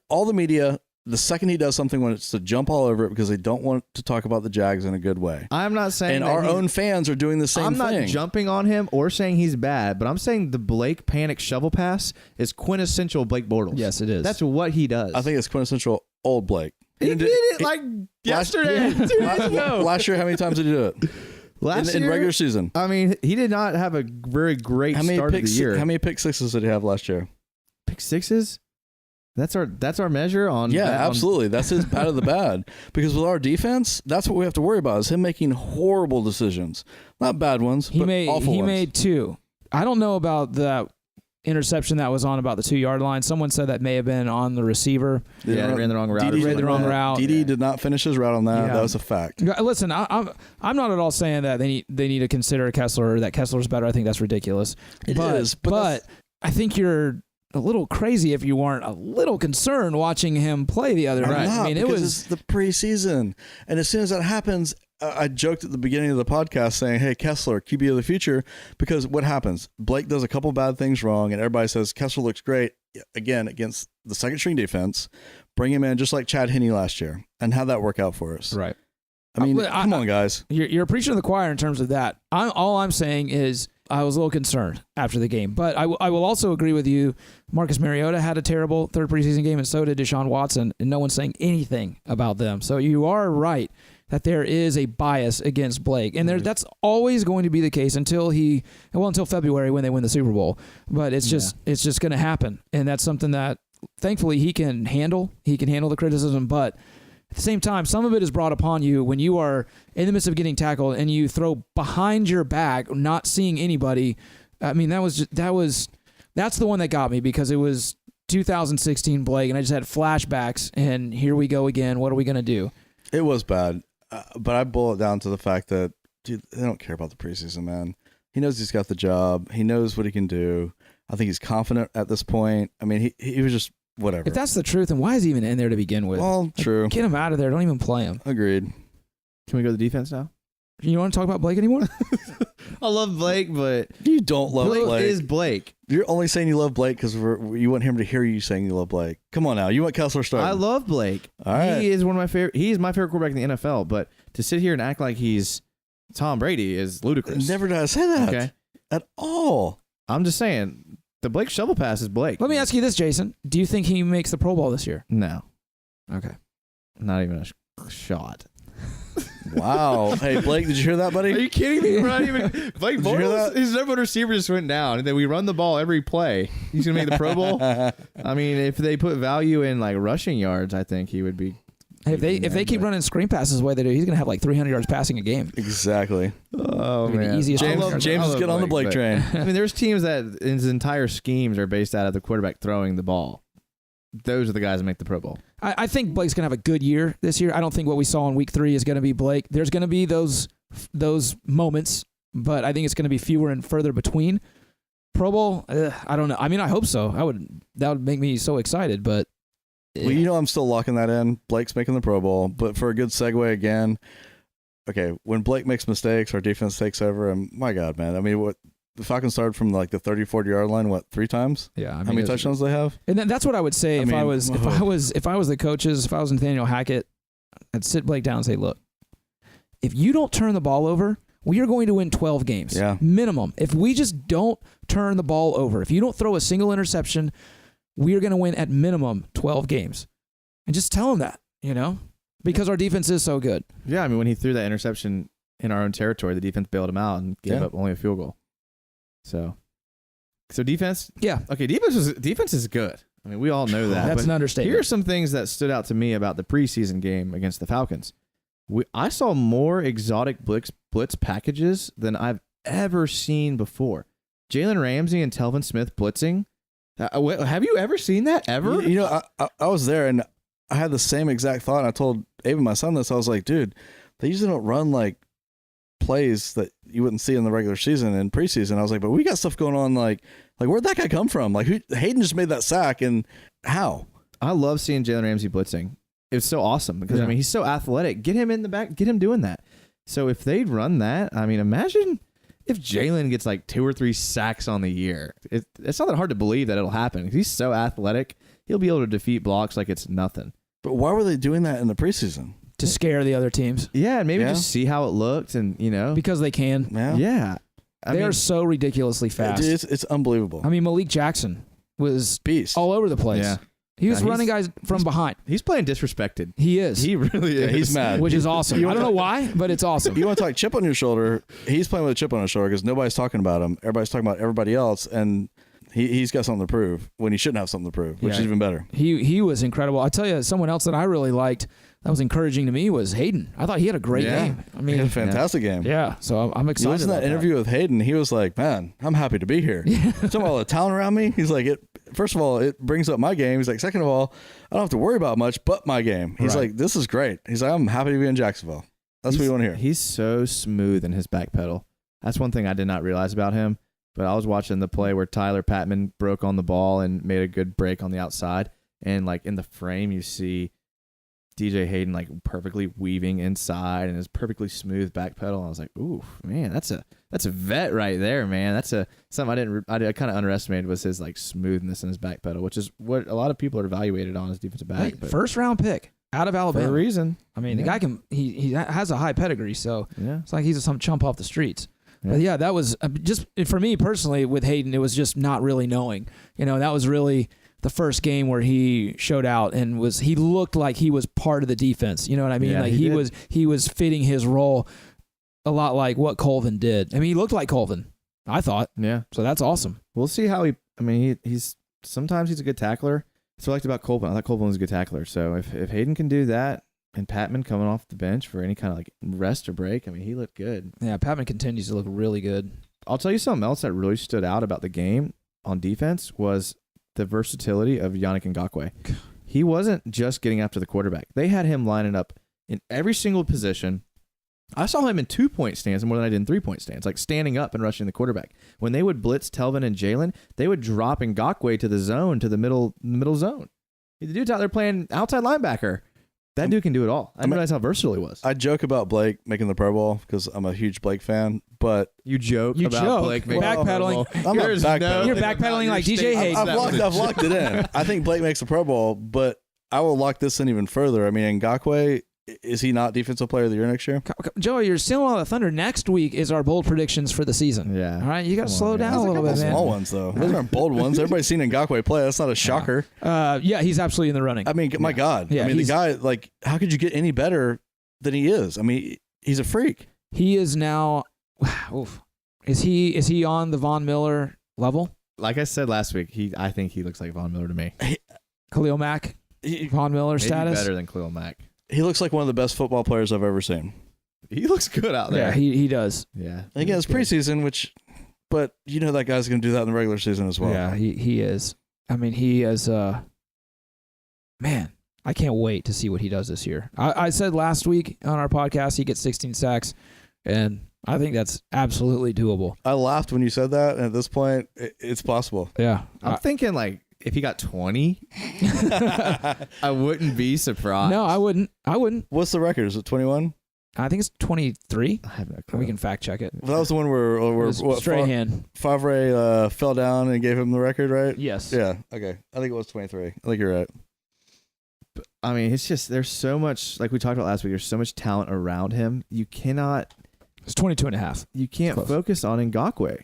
all the media. The second he does something, when it's to jump all over it because they don't want to talk about the Jags in a good way. I'm not saying And that our own fans are doing the same I'm thing. not jumping on him or saying he's bad, but I'm saying the Blake panic shovel pass is quintessential Blake Bortles. Yes, it is. That's what he does. I think it's quintessential old Blake. he did it like yesterday, 2 days ago. Last year, how many times did he do it? Last in year, regular season. I mean, he did not have a very great How many start of the year. How many pick sixes did he have last year? pick sixes? That's our measure on. Yeah, on- absolutely. That's his bad of the bad. Because with our defense, that's what we have to worry about is him making horrible decisions. Not bad ones, but awful ones. He made two. I don't know about that interception that was on about the 2-yard line. Someone said that may have been on the receiver. Yeah, ran the wrong route. DD Ran the wrong route. DD did not finish his route on that. Yeah. That was a fact. Listen, I'm not at all saying that they need to consider Kessler or that Kessler's better. I think that's ridiculous. It is, but I think you're a little crazy if you weren't a little concerned watching him play the other night. Not, I mean, it because was it's the preseason, and as soon as that happens, I joked at the beginning of the podcast saying, "Hey, Kessler, QB of the future," because what happens? Blake does a couple bad things wrong, and everybody says Kessler looks great again against the second string defense. Bring him in just like Chad Henne last year, and how'd that work out for us? right. I mean, come on, guys. You're preaching to the choir in terms of that. All I'm saying is I was a little concerned after the game, but I will also agree with you. Marcus Mariota had a terrible third preseason game, and so did Deshaun Watson, and no one's saying anything about them. So you are right that there is a bias against Blake, and that's always going to be the case until February when they win the Super Bowl. But it's just going to happen, and that's something that thankfully he can handle. He can handle the criticism, but at the same time, some of it is brought upon you when you are in the midst of getting tackled and you throw behind your back, not seeing anybody. I mean, that's the one that got me because it was 2016 Blake, and I just had flashbacks. And here we go again. What are we going to do? It was bad, but I boil it down to the fact that, dude, they don't care about the preseason, man. He knows he's got the job. He knows what he can do. I think he's confident at this point. I mean, he was just whatever. If that's the truth, then why is he even in there to begin with? Well, true. Get him out of there. Don't even play him. Agreed. Can we go to the defense now? You want to talk about Blake anymore? I love Blake, but You don't love Blake. is Blake. You're only saying you love Blake because you want him to hear you saying you love Blake. Come on now. You want Kessler starting. I love Blake. All right. He is one of my favorite. He is my favorite quarterback in the NFL. But to sit here and act like he's Tom Brady is ludicrous. Never did I say that. Okay. At all. I'm just saying the Blake shovel pass is Blake. Let me ask you this, Jason. Do you think he makes the Pro Bowl this year? No, Okay. not even a shot. Wow. Hey, Blake, did you hear that, buddy? Are you kidding me? We're not even Blake Did you hear Bortles. that? His number one receiver just went down, and then we run the ball every play. He's gonna make the Pro Bowl. I mean, if they put value in like rushing yards, I think he would be. Hey, if they keep running screen passes the way they do, he's going to have like 300 yards passing a game. Exactly. Oh Maybe the man, easiest James, I love- James I is love getting on the Blake but- train. I mean, there's teams that his entire schemes are based out of the quarterback throwing the ball. Those are the guys that make the Pro Bowl. I think Blake's going to have a good year this year. I don't think what we saw in week 3 is going to be Blake. There's going to be those moments, but I think it's going to be fewer and further between. Pro Bowl, I don't know. I mean, I hope so. That would make me so excited, but Well, you know I'm still locking that in. Blake's making the Pro Bowl. But for a good segue again, okay, when Blake makes mistakes, our defense takes over, and my God, man. I mean, what the Falcons started from like the 30, 40-yard line, 3 times? yeah. I mean, How many touchdowns do they have? And that's what I would say if I was the coaches, if I was Nathaniel Hackett, I'd sit Blake down and say, look, if you don't turn the ball over, we are going to win 12 games. Yeah. Minimum. If we just don't turn the ball over, if you don't throw a single interception, we are going to win at minimum 12 games. And just tell him that, because our defense is so good. Yeah, I mean, when he threw that interception in our own territory, the defense bailed him out and gave up only a field goal. So defense. Yeah. Okay, defense is good. I mean, we all know that. That's but an understatement. Here are some things that stood out to me about the preseason game against the Falcons. I saw more exotic blitz packages than I've ever seen before. Jalen Ramsey and Telvin Smith blitzing Have you ever seen that ever? You know, I was there and I had the same exact thought. And I told Abe, my son, this. I was like, dude, they usually don't run like plays that you wouldn't see in the regular season and preseason. I was like, but we got stuff going on. Like where'd that guy come from? Like Hayden just made that sack, and how? I love seeing Jalen Ramsey blitzing. It was so awesome because, I mean, he's so athletic. Get him in the back. Get him doing that. So if they'd run that, I mean, imagine if Jalen gets like 2 or 3 sacks on the year. It's not that hard to believe that it'll happen. He's so athletic. He'll be able to defeat blocks like it's nothing. But why were they doing that in the preseason? To scare the other teams. Yeah, and maybe just see how it looked, and because they can. Yeah. They are so ridiculously fast. It's unbelievable. I mean, Malik Jackson was beast all over the place. Yeah. He was running guys from behind. He's playing disrespected. He is. He really is. He's mad. Which is awesome. I don't know why, but it's awesome. You want to talk chip on your shoulder? He's playing with a chip on his shoulder because nobody's talking about him. Everybody's talking about everybody else, and he's got something to prove when he shouldn't have something to prove, which is even better. He was incredible. I tell you, someone else that I really liked that was enking to me was Hayden. I thought he had a great game. I mean, he had a fantastic game. Yeah, so I'm excited. You listen to that interview with Hayden, he was like, man, I'm happy to be here. Talking about all the talent around me. He's like, first of all, it brings up my game. He's like, second of all, I don't have to worry about much but my game. He's like, this is great. He's like, I'm happy to be in Jacksonville. That's what you want to hear. He's so smooth in his back pedal. That's one thing I did not realize about him. But I was watching the play where Tyler Patman broke on the ball and made a good break on the outside. And like in the frame, you see DJ Hayden like perfectly weaving inside and his perfectly smooth back pedal. I was like, ooh, man, that's a vet right there, man. That's something I kind of underestimated was his like smoothness in his back pedal, which is what a lot of people are evaluated on as defensive back. Hey, first round pick out of Alabama for a reason. I mean, the guy he has a high pedigree, so it's like he's some chump off the streets. Yeah. But yeah, that was just for me personally with Hayden. It was just not really knowing. That was really the first game where he showed out and he looked like he was part of the defense. You know what I mean? Yeah, like he was fitting his role a lot like what Colvin did. I mean, he looked like Colvin, I thought. Yeah. So that's awesome. We'll see how he's sometimes he's a good tackler. That's what I liked about Colvin. I thought Colvin was a good tackler. So if Hayden can do that and Patman coming off the bench for any kind of like rest or break, I mean, he looked good. Yeah, Patman continues to look really good. I'll tell you something else that really stood out about the game on defense was the versatility of Yannick Ngakoue. He wasn't just getting after the quarterback. They had him lining up in every single position. I saw him in 2-point stands more than I did in 3-point stands, like standing up and rushing the quarterback. When they would blitz Telvin and Jalen, they would drop Ngakoue to the zone, to the middle zone. The dude's out there playing outside linebacker. That dude can do it all. I didn't realize how versatile he was. I joke about Blake making the Pro Bowl because I'm a huge Blake fan, but you joke about Blake making backpedaling. I'm not backpedaling. You're backpedaling like DJ Hayes. I've locked it in. I think Blake makes the Pro Bowl, but I will lock this in even further. I mean, Ngakoue, is he not Defensive Player of the Year next year? Joey, you're stealing all the thunder. Next week is our bold predictions for the season. Yeah. All right, you got to slow down a little bit, man. Small ones, though. Those aren't bold ones. Everybody's seen Ngakoue play. That's not a shocker. Yeah, he's absolutely in the running. I mean, my God. Yeah, I mean, the guy, like, how could you get any better than he is? I mean, he's a freak. He is now. Oof. Is he on the Von Miller level? Like I said last week, I think he looks like Von Miller to me. Khalil Mack, Von Miller status. Better than Khalil Mack. He looks like one of the best football players I've ever seen. He looks good out there. Yeah, he does. Yeah. Again, it's preseason, but you know that guy's going to do that in the regular season as well. Yeah, he is. I mean, he is. Man, I can't wait to see what he does this year. I said last week on our podcast he gets 16 sacks, and I think that's absolutely doable. I laughed when you said that, and at this point, it's possible. Yeah. I'm thinking like if he got 20, I wouldn't be surprised. No, I wouldn't. What's the record? Is it 21? I think it's 23. I have no clue. We can fact check it. Well, that was the one where Strahan. Favre fell down and gave him the record, right? Yes. Yeah. Okay. I think it was 23. I think you're right. But, I mean, it's just there's so much, like we talked about last week, there's so much talent around him. You cannot. It's 22 and a half. You can't focus on Ngakoue.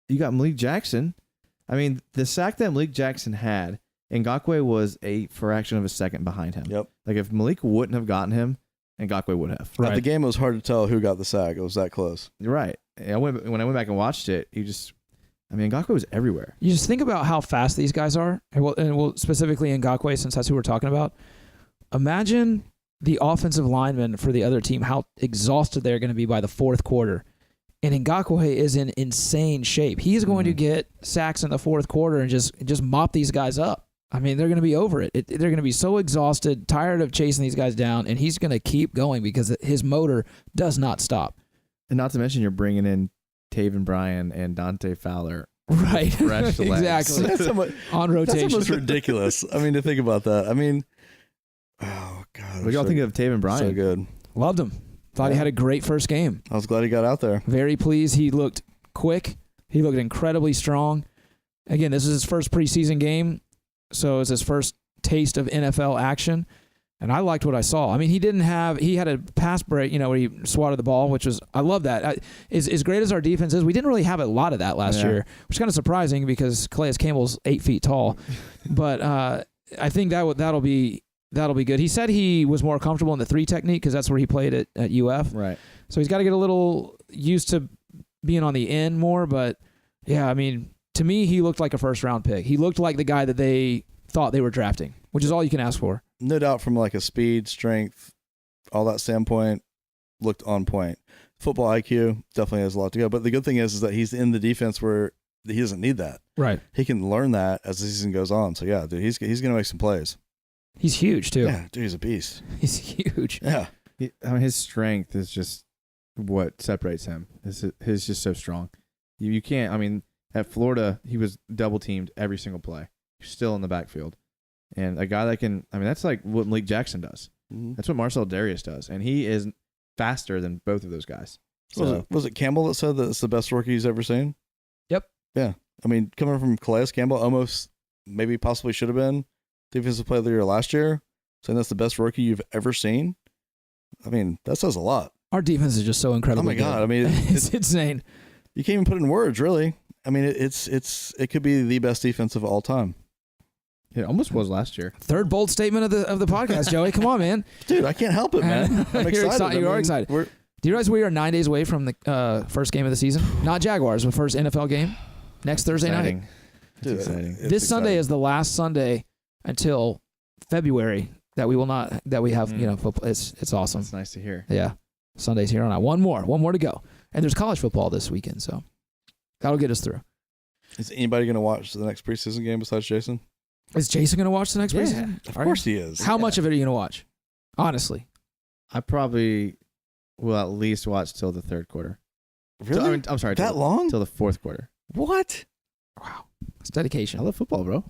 You got Malik Jackson. I mean, the sack that Malik Jackson had, Ngakoue was a fraction of a second behind him. Yep. Like if Malik wouldn't have gotten him, Ngakoue would have. Right. At the game, it was hard to tell who got the sack. It was that close. You're right. When I went back and watched it, Ngakoue was everywhere. You just think about how fast these guys are, and we'll specifically Ngakoue, since that's who we're talking about. Imagine the offensive linemen for the other team, how exhausted they're going to be by the fourth quarter. And Ngakoue is in insane shape. He's going to get sacks in the fourth quarter and just mop these guys up. I mean, they're going to be over it. They're going to be so exhausted, tired of chasing these guys down, and he's going to keep going because his motor does not stop. And not to mention you're bringing in Taven Bryan and Dante Fowler. Right. Fresh legs. Exactly. On rotation. That's almost ridiculous. I mean, to think about that. I mean, oh, God. What do y'all think of Taven Bryan? So good. Loved him. Thought he had a great first game. I was glad he got out there. Very pleased. He looked quick. He looked incredibly strong. Again, this is his first preseason game, so it's his first taste of NFL action, and I liked what I saw. I mean, he had a pass break, where he swatted the ball, which was, I love that. As great as our defense is, we didn't really have a lot of that last year, which is kind of surprising because Calais Campbell's 8 feet tall. But I think that'll be good. He said he was more comfortable in the 3 technique because that's where he played at UF. Right. So he's got to get a little used to being on the end more. But, yeah, I mean, to me, he looked like a first-round pick. He looked like the guy that they thought they were drafting, which is all you can ask for. No doubt from like a speed, strength, all that standpoint, looked on point. Football IQ definitely has a lot to go. But the good thing is that he's in the defense where he doesn't need that. Right. He can learn that as the season goes on. So, yeah, dude, he's going to make some plays. He's huge, too. Yeah, dude, he's a beast. He's huge. Yeah. His strength is just what separates him. He's just so strong. You can't, I mean, at Florida, he was double-teamed every single play. He's still in the backfield. And a guy that can, I mean, that's like what Malik Jackson does. Mm-hmm. That's what Marcel Darius does. And he is faster than both of those guys. So, Was it Campbell that said that it's the best rookie he's ever seen? Yep. Yeah. I mean, coming from Calais Campbell, almost maybe possibly should have been defensive player of the year last year, saying that's the best rookie you've ever seen. I mean, that says a lot. Our defense is just so incredible. Oh my God. I mean, it's insane. You can't even put it in words, really. I mean, it could be the best defense of all time. it almost was last year. Third bold statement of the podcast, Joey. Come on, man. Dude, I can't help it, man. I'm excited. You are excited. Do you realize we are 9 days away from the first game of the season? Not Jaguars, but first NFL game next Thursday night. Dude, exciting. This Sunday is the last Sunday until February that we have football. It's awesome. It's nice to hear. Yeah, Sunday's here on out. One more to go, and there's college football this weekend, so that'll get us through. Is anybody going to watch the next preseason game besides Jason? Is Jason going to watch the next preseason? Of course he is. How much of it are you going to watch? Honestly, I probably will at least watch till the third quarter. Really? I'm sorry. That long? Till the fourth quarter. What? Wow, it's dedication. I love football, bro.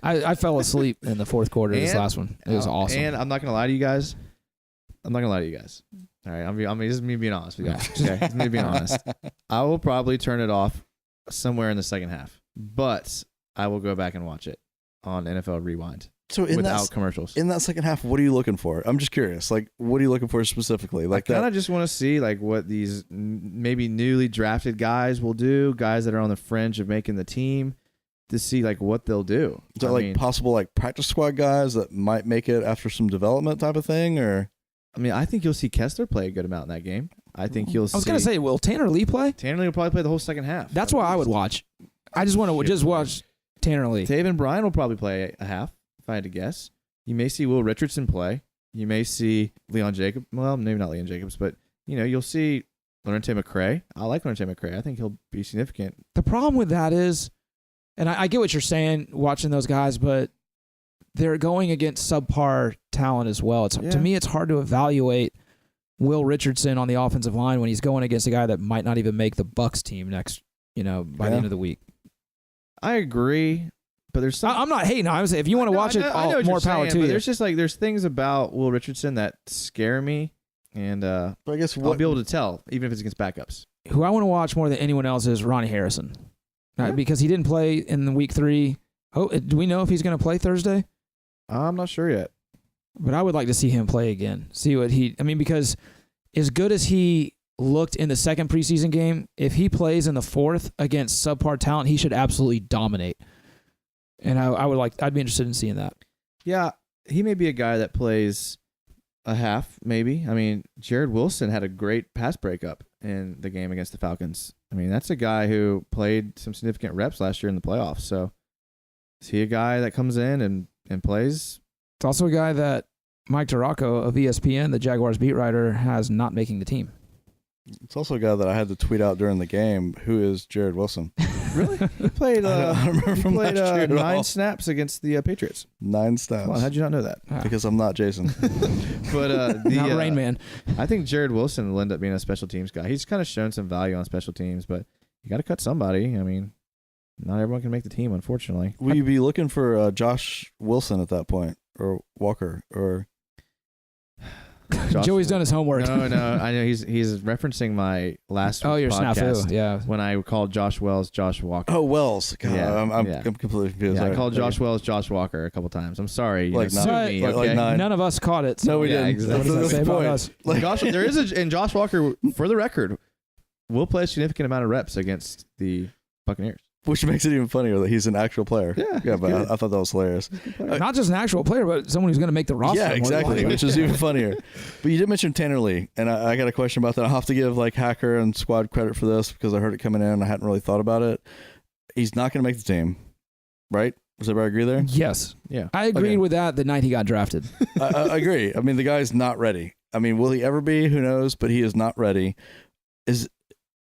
I fell asleep in the fourth quarter of this last one. It was awesome. And I'm not gonna lie to you guys. All right, this is me being honest with you guys. Okay, it's me being honest. I will probably turn it off somewhere in the second half, but I will go back and watch it on NFL Rewind. So without commercials. In that second half, what are you looking for? I'm just curious. Like, what are you looking for specifically? Like, I kind of just want to see like what these maybe newly drafted guys will do, guys that are on the fringe of making the team, to see like what they'll do. Is that possible like practice squad guys that might make it after some development type of thing, or? I mean, I think you'll see Kessler play a good amount in that game. I think you'll see. I was going to say, will Tanner Lee play? Tanner Lee will probably play the whole second half. That's why I would watch. I just want to just watch Tanner Lee. Taven Bryan will probably play a half, if I had to guess. You may see Will Richardson play. You may see Leon Jacobs. Well, maybe not Leon Jacobs, but you'll see Lorente McCray. I like Lorente McCray. I think he'll be significant. The problem with that is, and I get what you're saying, watching those guys, but they're going against subpar talent as well. To me, it's hard to evaluate Will Richardson on the offensive line when he's going against a guy that might not even make the Bucs team next, by the end of the week. I agree. But there's some. I'm not hating. I was saying, if you want to watch it, more power to you. There's just there's things about Will Richardson that scare me, and but I guess I'll be able to tell even if it's against backups. Who I want to watch more than anyone else is Ronnie Harrison, because he didn't play in week 3. Oh, do we know if he's going to play Thursday? I'm not sure yet, but I would like to see him play again. See what because as good as he looked in the second preseason game, if he plays in the fourth against subpar talent, he should absolutely dominate. And I'd be interested in seeing that. Yeah, he may be a guy that plays a half, maybe. I mean, Jared Wilson had a great pass breakup in the game against the Falcons. I mean, that's a guy who played some significant reps last year in the playoffs. So is he a guy that comes in and plays? It's also a guy that Mike Taraco of ESPN, the Jaguars beat writer, has not making the team. It's also a guy that I had to tweet out during the game. Who is Jared Wilson? Really? He played. I don't remember from last year at 9 all. snaps against the Patriots. 9 snaps. Come on, how'd you not know that? Because I'm not Jason. But Not Rain Man. I think Jared Wilson will end up being a special teams guy. He's kind of shown some value on special teams, but you got to cut somebody. I mean, not everyone can make the team, unfortunately. Will you be looking for Josh Wilson at that point, or Walker, or Joey's done his homework. No, I know he's referencing my last your podcast snafu. Yeah. when I called Josh Wells Josh Walker. oh Wells? God, Yeah, I'm yeah. completely confused. Yeah, I Sorry. called Josh Wells Josh Walker a couple times. I'm sorry. Like sue nine. me, Like okay? 9. None of us caught it. So No, we Yeah, didn't. exactly. What does that say That's the about point. us? Like, Josh, there is and Josh Walker, for the record, will play a significant amount of reps against the Buccaneers. which makes it even funnier that he's an actual player. Yeah, yeah, he's but good. I thought that was hilarious. Not just an actual player, but someone who's going to make the roster. Yeah, more than exactly, likely. which is even funnier. But you did mention Tanner Lee, and I got a question about that. I'll have to give like Hacker and Squad credit for this because I heard it coming in and I hadn't really thought about it. He's not going to make the team, right? Does everybody agree there? Yes. Yeah. I agreed Okay. with that the night he got drafted. I agree. I mean, the guy's not ready. I mean, will he ever be? Who knows? But he is not ready. Is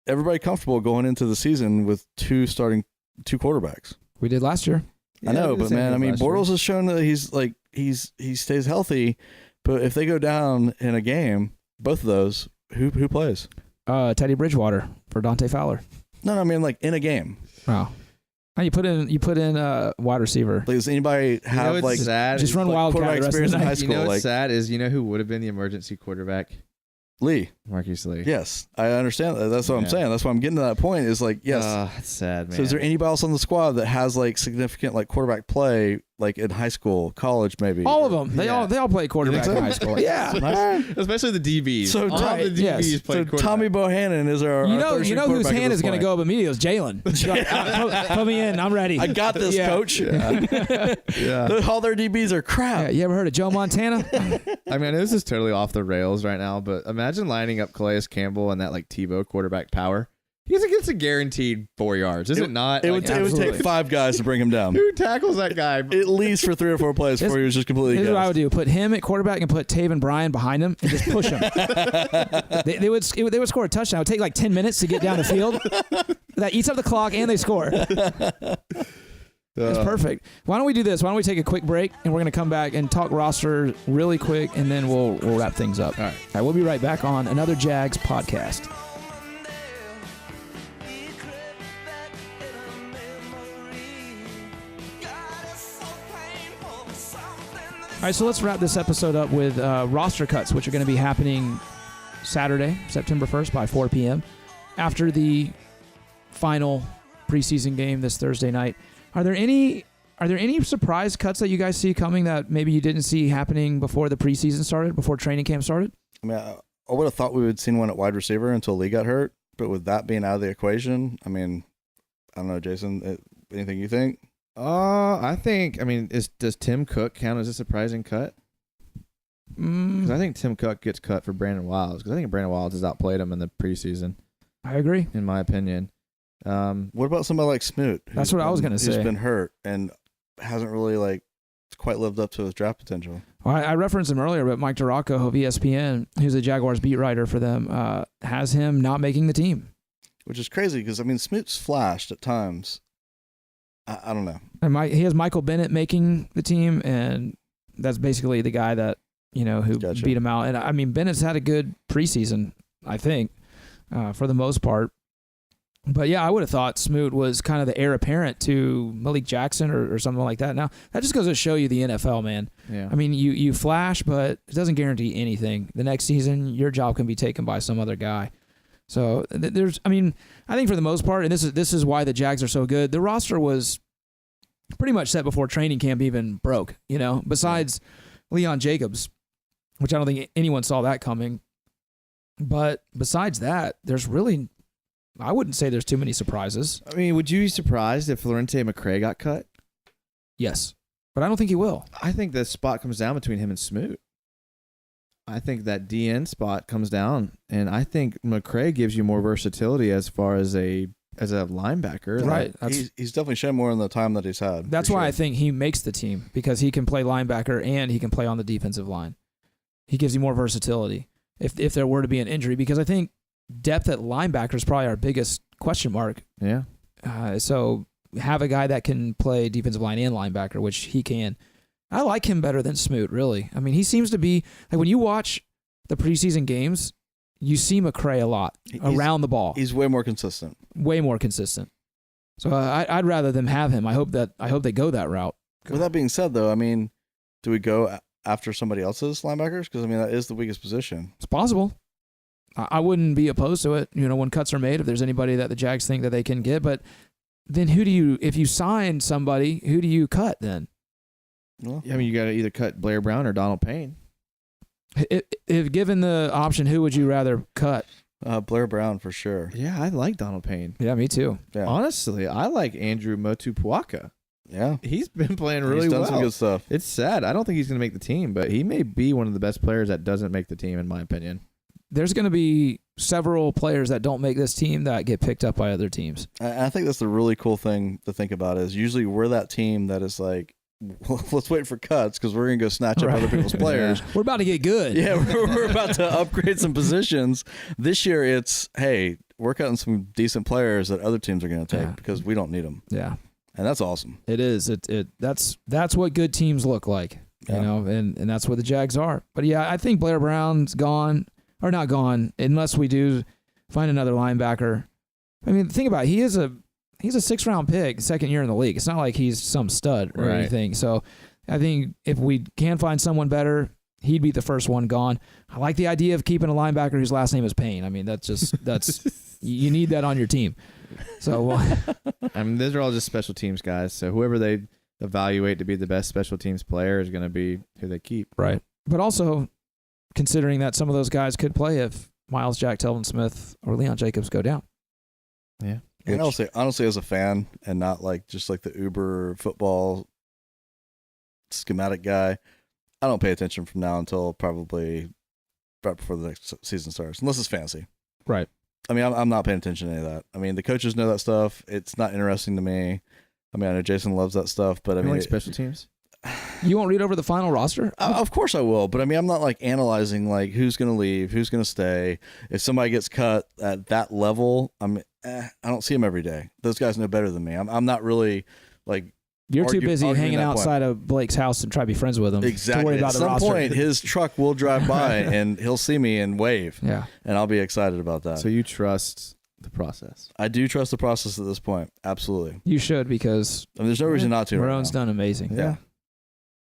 everybody comfortable going into the season with two quarterbacks? We did last year. I know, but man, I mean, Bortles has shown that he stays healthy. But if they go down in a game, both of those, who plays? Teddy Bridgewater for Dante Fowler. No, I mean like in a game. Wow. You put in wide receiver. Like, does anybody have what's like sad? Just run like Wildcat quarterback the rest of experience the in night. high school? You know what's like sad is who would have been the emergency quarterback? Lee? Marqise Lee. Yes, I understand that. That's what I'm Yeah. saying. That's why I'm getting to that point. Is like yes. It's sad, man. So is there anybody else on the squad that has like significant like quarterback play like in high school, college maybe? All of them. They all play quarterback so? in high school. Yeah. Especially the DBs. So All right, the DBs yes. play So quarterback. Tommy Bohannon is our You third string know whose quarterback at hand this is going to point. go up immediately is Jalen. Put me in. I'm ready. I got this, Yeah. coach. Yeah. All their DBs are crap. Yeah, you ever heard of Joe Montana? I mean, this is totally off the rails right now, but imagine lining up Calais Campbell and that like Tebow quarterback power. He gets a guaranteed 4 yards, is it not? It Like, would absolutely. take 5 guys to bring him down. who tackles that guy? At least for 3 or 4 plays before he was just completely Here's what I would gassed. do: put him at quarterback and put Taven Bryan behind him and just push him. they would score a touchdown. It would take like 10 minutes to get down the field. That eats up the clock and they score. That's perfect. Why don't we do this? Why don't we take a quick break and we're going to come back and talk roster really quick and then we'll wrap things up. All right. We'll be right back on another Jags podcast. All right, so let's wrap this episode up with roster cuts, which are going to be happening Saturday, September 1st by 4 p.m. after the final preseason game this Thursday night. Are there any surprise cuts that you guys see coming that maybe you didn't see happening before the preseason started, before training camp started? I mean, I would have thought we would have seen one at wide receiver until Lee got hurt. But with that being out of the equation, I mean, I don't know, Jason, anything you think? I think. I mean, does Tim Cook count as a surprising cut? Because I think Tim Cook gets cut for Brandon Wilds. Because I think Brandon Wilds has outplayed him in the preseason, I agree. in my opinion. What about somebody like Smoot? That's what I was gonna say. Who's been hurt and hasn't really like quite lived up to his draft potential. Well, I referenced him earlier, but Mike Duraco of ESPN, who's a Jaguars beat writer for them, has him not making the team. Which is crazy because, I mean, Smoot's flashed at times. I don't know. And he has Michael Bennett making the team, and that's basically the guy that, who Gotcha. beat him out. And I mean, Bennett's had a good preseason, I think, for the most part. But yeah, I would have thought Smoot was kind of the heir apparent to Malik Jackson or something like that. Now, that just goes to show you the NFL, man. Yeah. I mean, you flash, but it doesn't guarantee anything. The next season, your job can be taken by some other guy. So I think for the most part, and this is why the Jags are so good, the roster was pretty much set before training camp even broke, besides Leon Jacobs, which I don't think anyone saw that coming. But besides that, I wouldn't say there's too many surprises. I mean, would you be surprised if Lorente McCray got cut? Yes, but I don't think he will. I think the spot comes down between him and Smoot. I think that DN spot comes down, and I think McCray gives you more versatility as far as a linebacker. Right. He's definitely shown more in the time that he's had. That's for why sure. I think he makes the team, because he can play linebacker and he can play on the defensive line. He gives you more versatility if there were to be an injury, because I think depth at linebacker is probably our biggest question mark. Yeah. So have a guy that can play defensive line and linebacker, which he can. I like him better than Smoot, really. I mean, he seems to be, like, when you watch the preseason games, you see McCray a lot around the ball. He's way more consistent. Way more consistent. So I'd rather them have him. I hope they go that route. With that being said, though, I mean, do we go after somebody else's linebackers? Because, I mean, that is the weakest position. It's possible. I wouldn't be opposed to it, when cuts are made, if there's anybody that the Jags think that they can get. But then if you sign somebody, who do you cut then? Well, I mean, you got to either cut Blair Brown or Donald Payne. If given the option, who would you rather cut? Blair Brown for sure. Yeah, I like Donald Payne. Yeah, me too. Yeah. Honestly, I like Andrew Motupuaka. Yeah. He's been playing really well. He's done some good stuff. It's sad. I don't think he's going to make the team, but he may be one of the best players that doesn't make the team, in my opinion. There's going to be several players that don't make this team that get picked up by other teams. I think that's the really cool thing to think about is usually we're that team that is like, well, let's wait for cuts because we're going to go snatch up other people's players. We're about to get good. Yeah, we're about to upgrade some positions. This year it's, hey, we're cutting some decent players that other teams are going to take because we don't need them. Yeah. And that's awesome. It is. That's what good teams look like, and that's what the Jags are. But yeah, I think Blair Brown's gone, or not gone, unless we do find another linebacker. I mean, think about it. He's a 6th-round pick, second year in the league. It's not like he's some stud or anything. So I think if we can find someone better, he'd be the first one gone. I like the idea of keeping a linebacker whose last name is Payne. I mean, that's you need that on your team. So I mean, those are all just special teams guys. So whoever they evaluate to be the best special teams player is going to be who they keep. Right. But also considering that some of those guys could play if Miles Jack, Telvin Smith, or Leon Jacobs go down. Yeah. And honestly, as a fan and not like just like the Uber football schematic guy, I don't pay attention from now until probably right before the next season starts, unless it's fantasy. Right. I mean, I'm not paying attention to any of that. I mean, the coaches know that stuff. It's not interesting to me. I mean, I know Jason loves that stuff, but I mean, like special teams. You won't read over the final roster? Of course I will, but I mean, I'm not like analyzing like who's going to leave, who's going to stay. If somebody gets cut at that level, I don't see them every day. Those guys know better than me. I'm not really like. You're too busy hanging outside of Blake's house and try to be friends with him. Exactly. To worry about At some point, his truck will drive by and he'll see me and wave. Yeah. And I'll be excited about that. So you trust the process? I do trust the process at this point. Absolutely. You should, because I mean, there's no reason not to. Marone's done amazing. Yeah.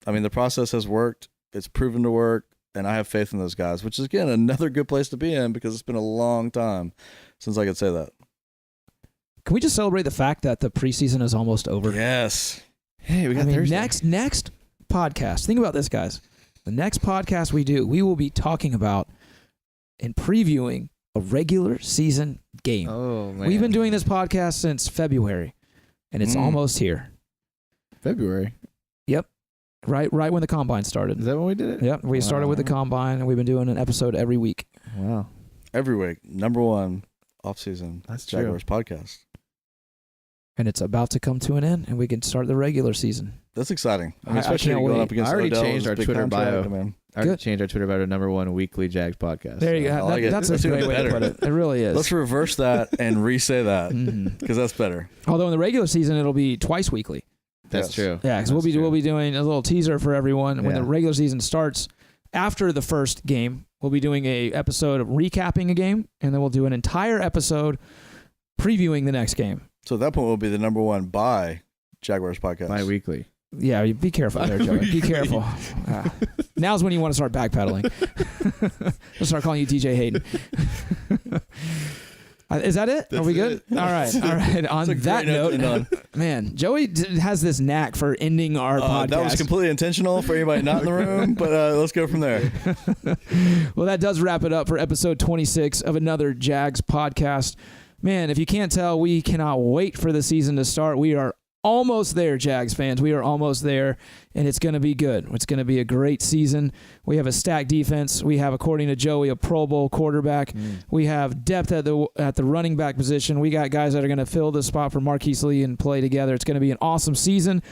I mean, the process has worked. It's proven to work. And I have faith in those guys, which is, again, another good place to be in because it's been a long time since I could say that. Can we just celebrate the fact that the preseason is almost over? Yes. Hey, we got Thursday. Next podcast. Think about this, guys. The next podcast we do, we will be talking about and previewing a regular season game. Oh, man. We've been doing this podcast since February, and it's almost here. February? Yep. Right when the Combine started. Is that when we did it? Yep. We started with the Combine, and we've been doing an episode every week. Wow. Every week. Number one off-season Jaguars podcast. And it's about to come to an end, and we can start the regular season. That's exciting. I mean, I especially can't going wait. up against I already Odell, changed our big Twitter contract, bio. man. I already changed our Twitter bio to #1 weekly Jags podcast. There you go. like That's a Let's do great it way to better. put it. It really is. Let's reverse that and re-say that because that's better. Although in the regular season, it'll be twice weekly. That's Yes. true. Yeah, because we'll be doing a little teaser for everyone when the Yeah. regular season starts. After the first game, we'll be doing a episode of recapping a game, and then we'll do an entire episode previewing the next game. So at that point, we'll be the number 1 by Jaguars podcast. Bi-weekly. Yeah, be careful there, Joey. Be careful. Now's when you want to start backpedaling. We'll start calling you DJ Hayden. Is that it? Are we good? All right. On that note, man, Joey has this knack for ending our podcast. That was completely intentional for anybody not in the room, but let's go from there. Well, that does wrap it up for episode 26 of another Jags podcast. Man, if you can't tell, we cannot wait for the season to start. We are almost there, Jags fans. We are almost there, and it's going to be good. It's going to be a great season. We have a stacked defense. We have, according to Joey, a Pro Bowl quarterback. We have depth at the running back position. We got guys that are going to fill the spot for Marqise Lee and play together. It's going to be an awesome season.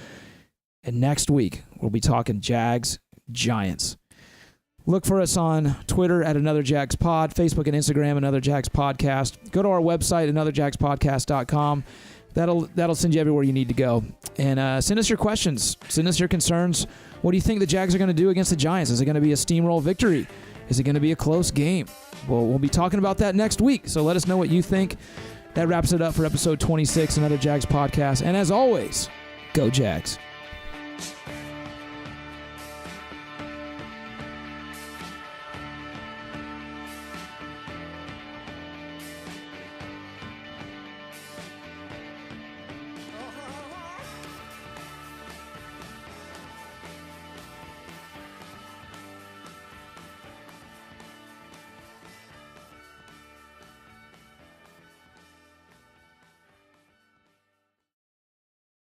And next week, we'll be talking Jags, Giants. Look for us on Twitter at Another Jags Pod, Facebook and Instagram, Another Jags Podcast. Go to our website, anotherjagspodcast.com. That'll send you everywhere you need to go. And send us your questions. Send us your concerns. What do you think the Jags are going to do against the Giants? Is it going to be a steamroll victory? Is it going to be a close game? Well, we'll be talking about that next week, so let us know what you think. That wraps it up for episode 26, Another Jags Podcast. And as always, go Jags.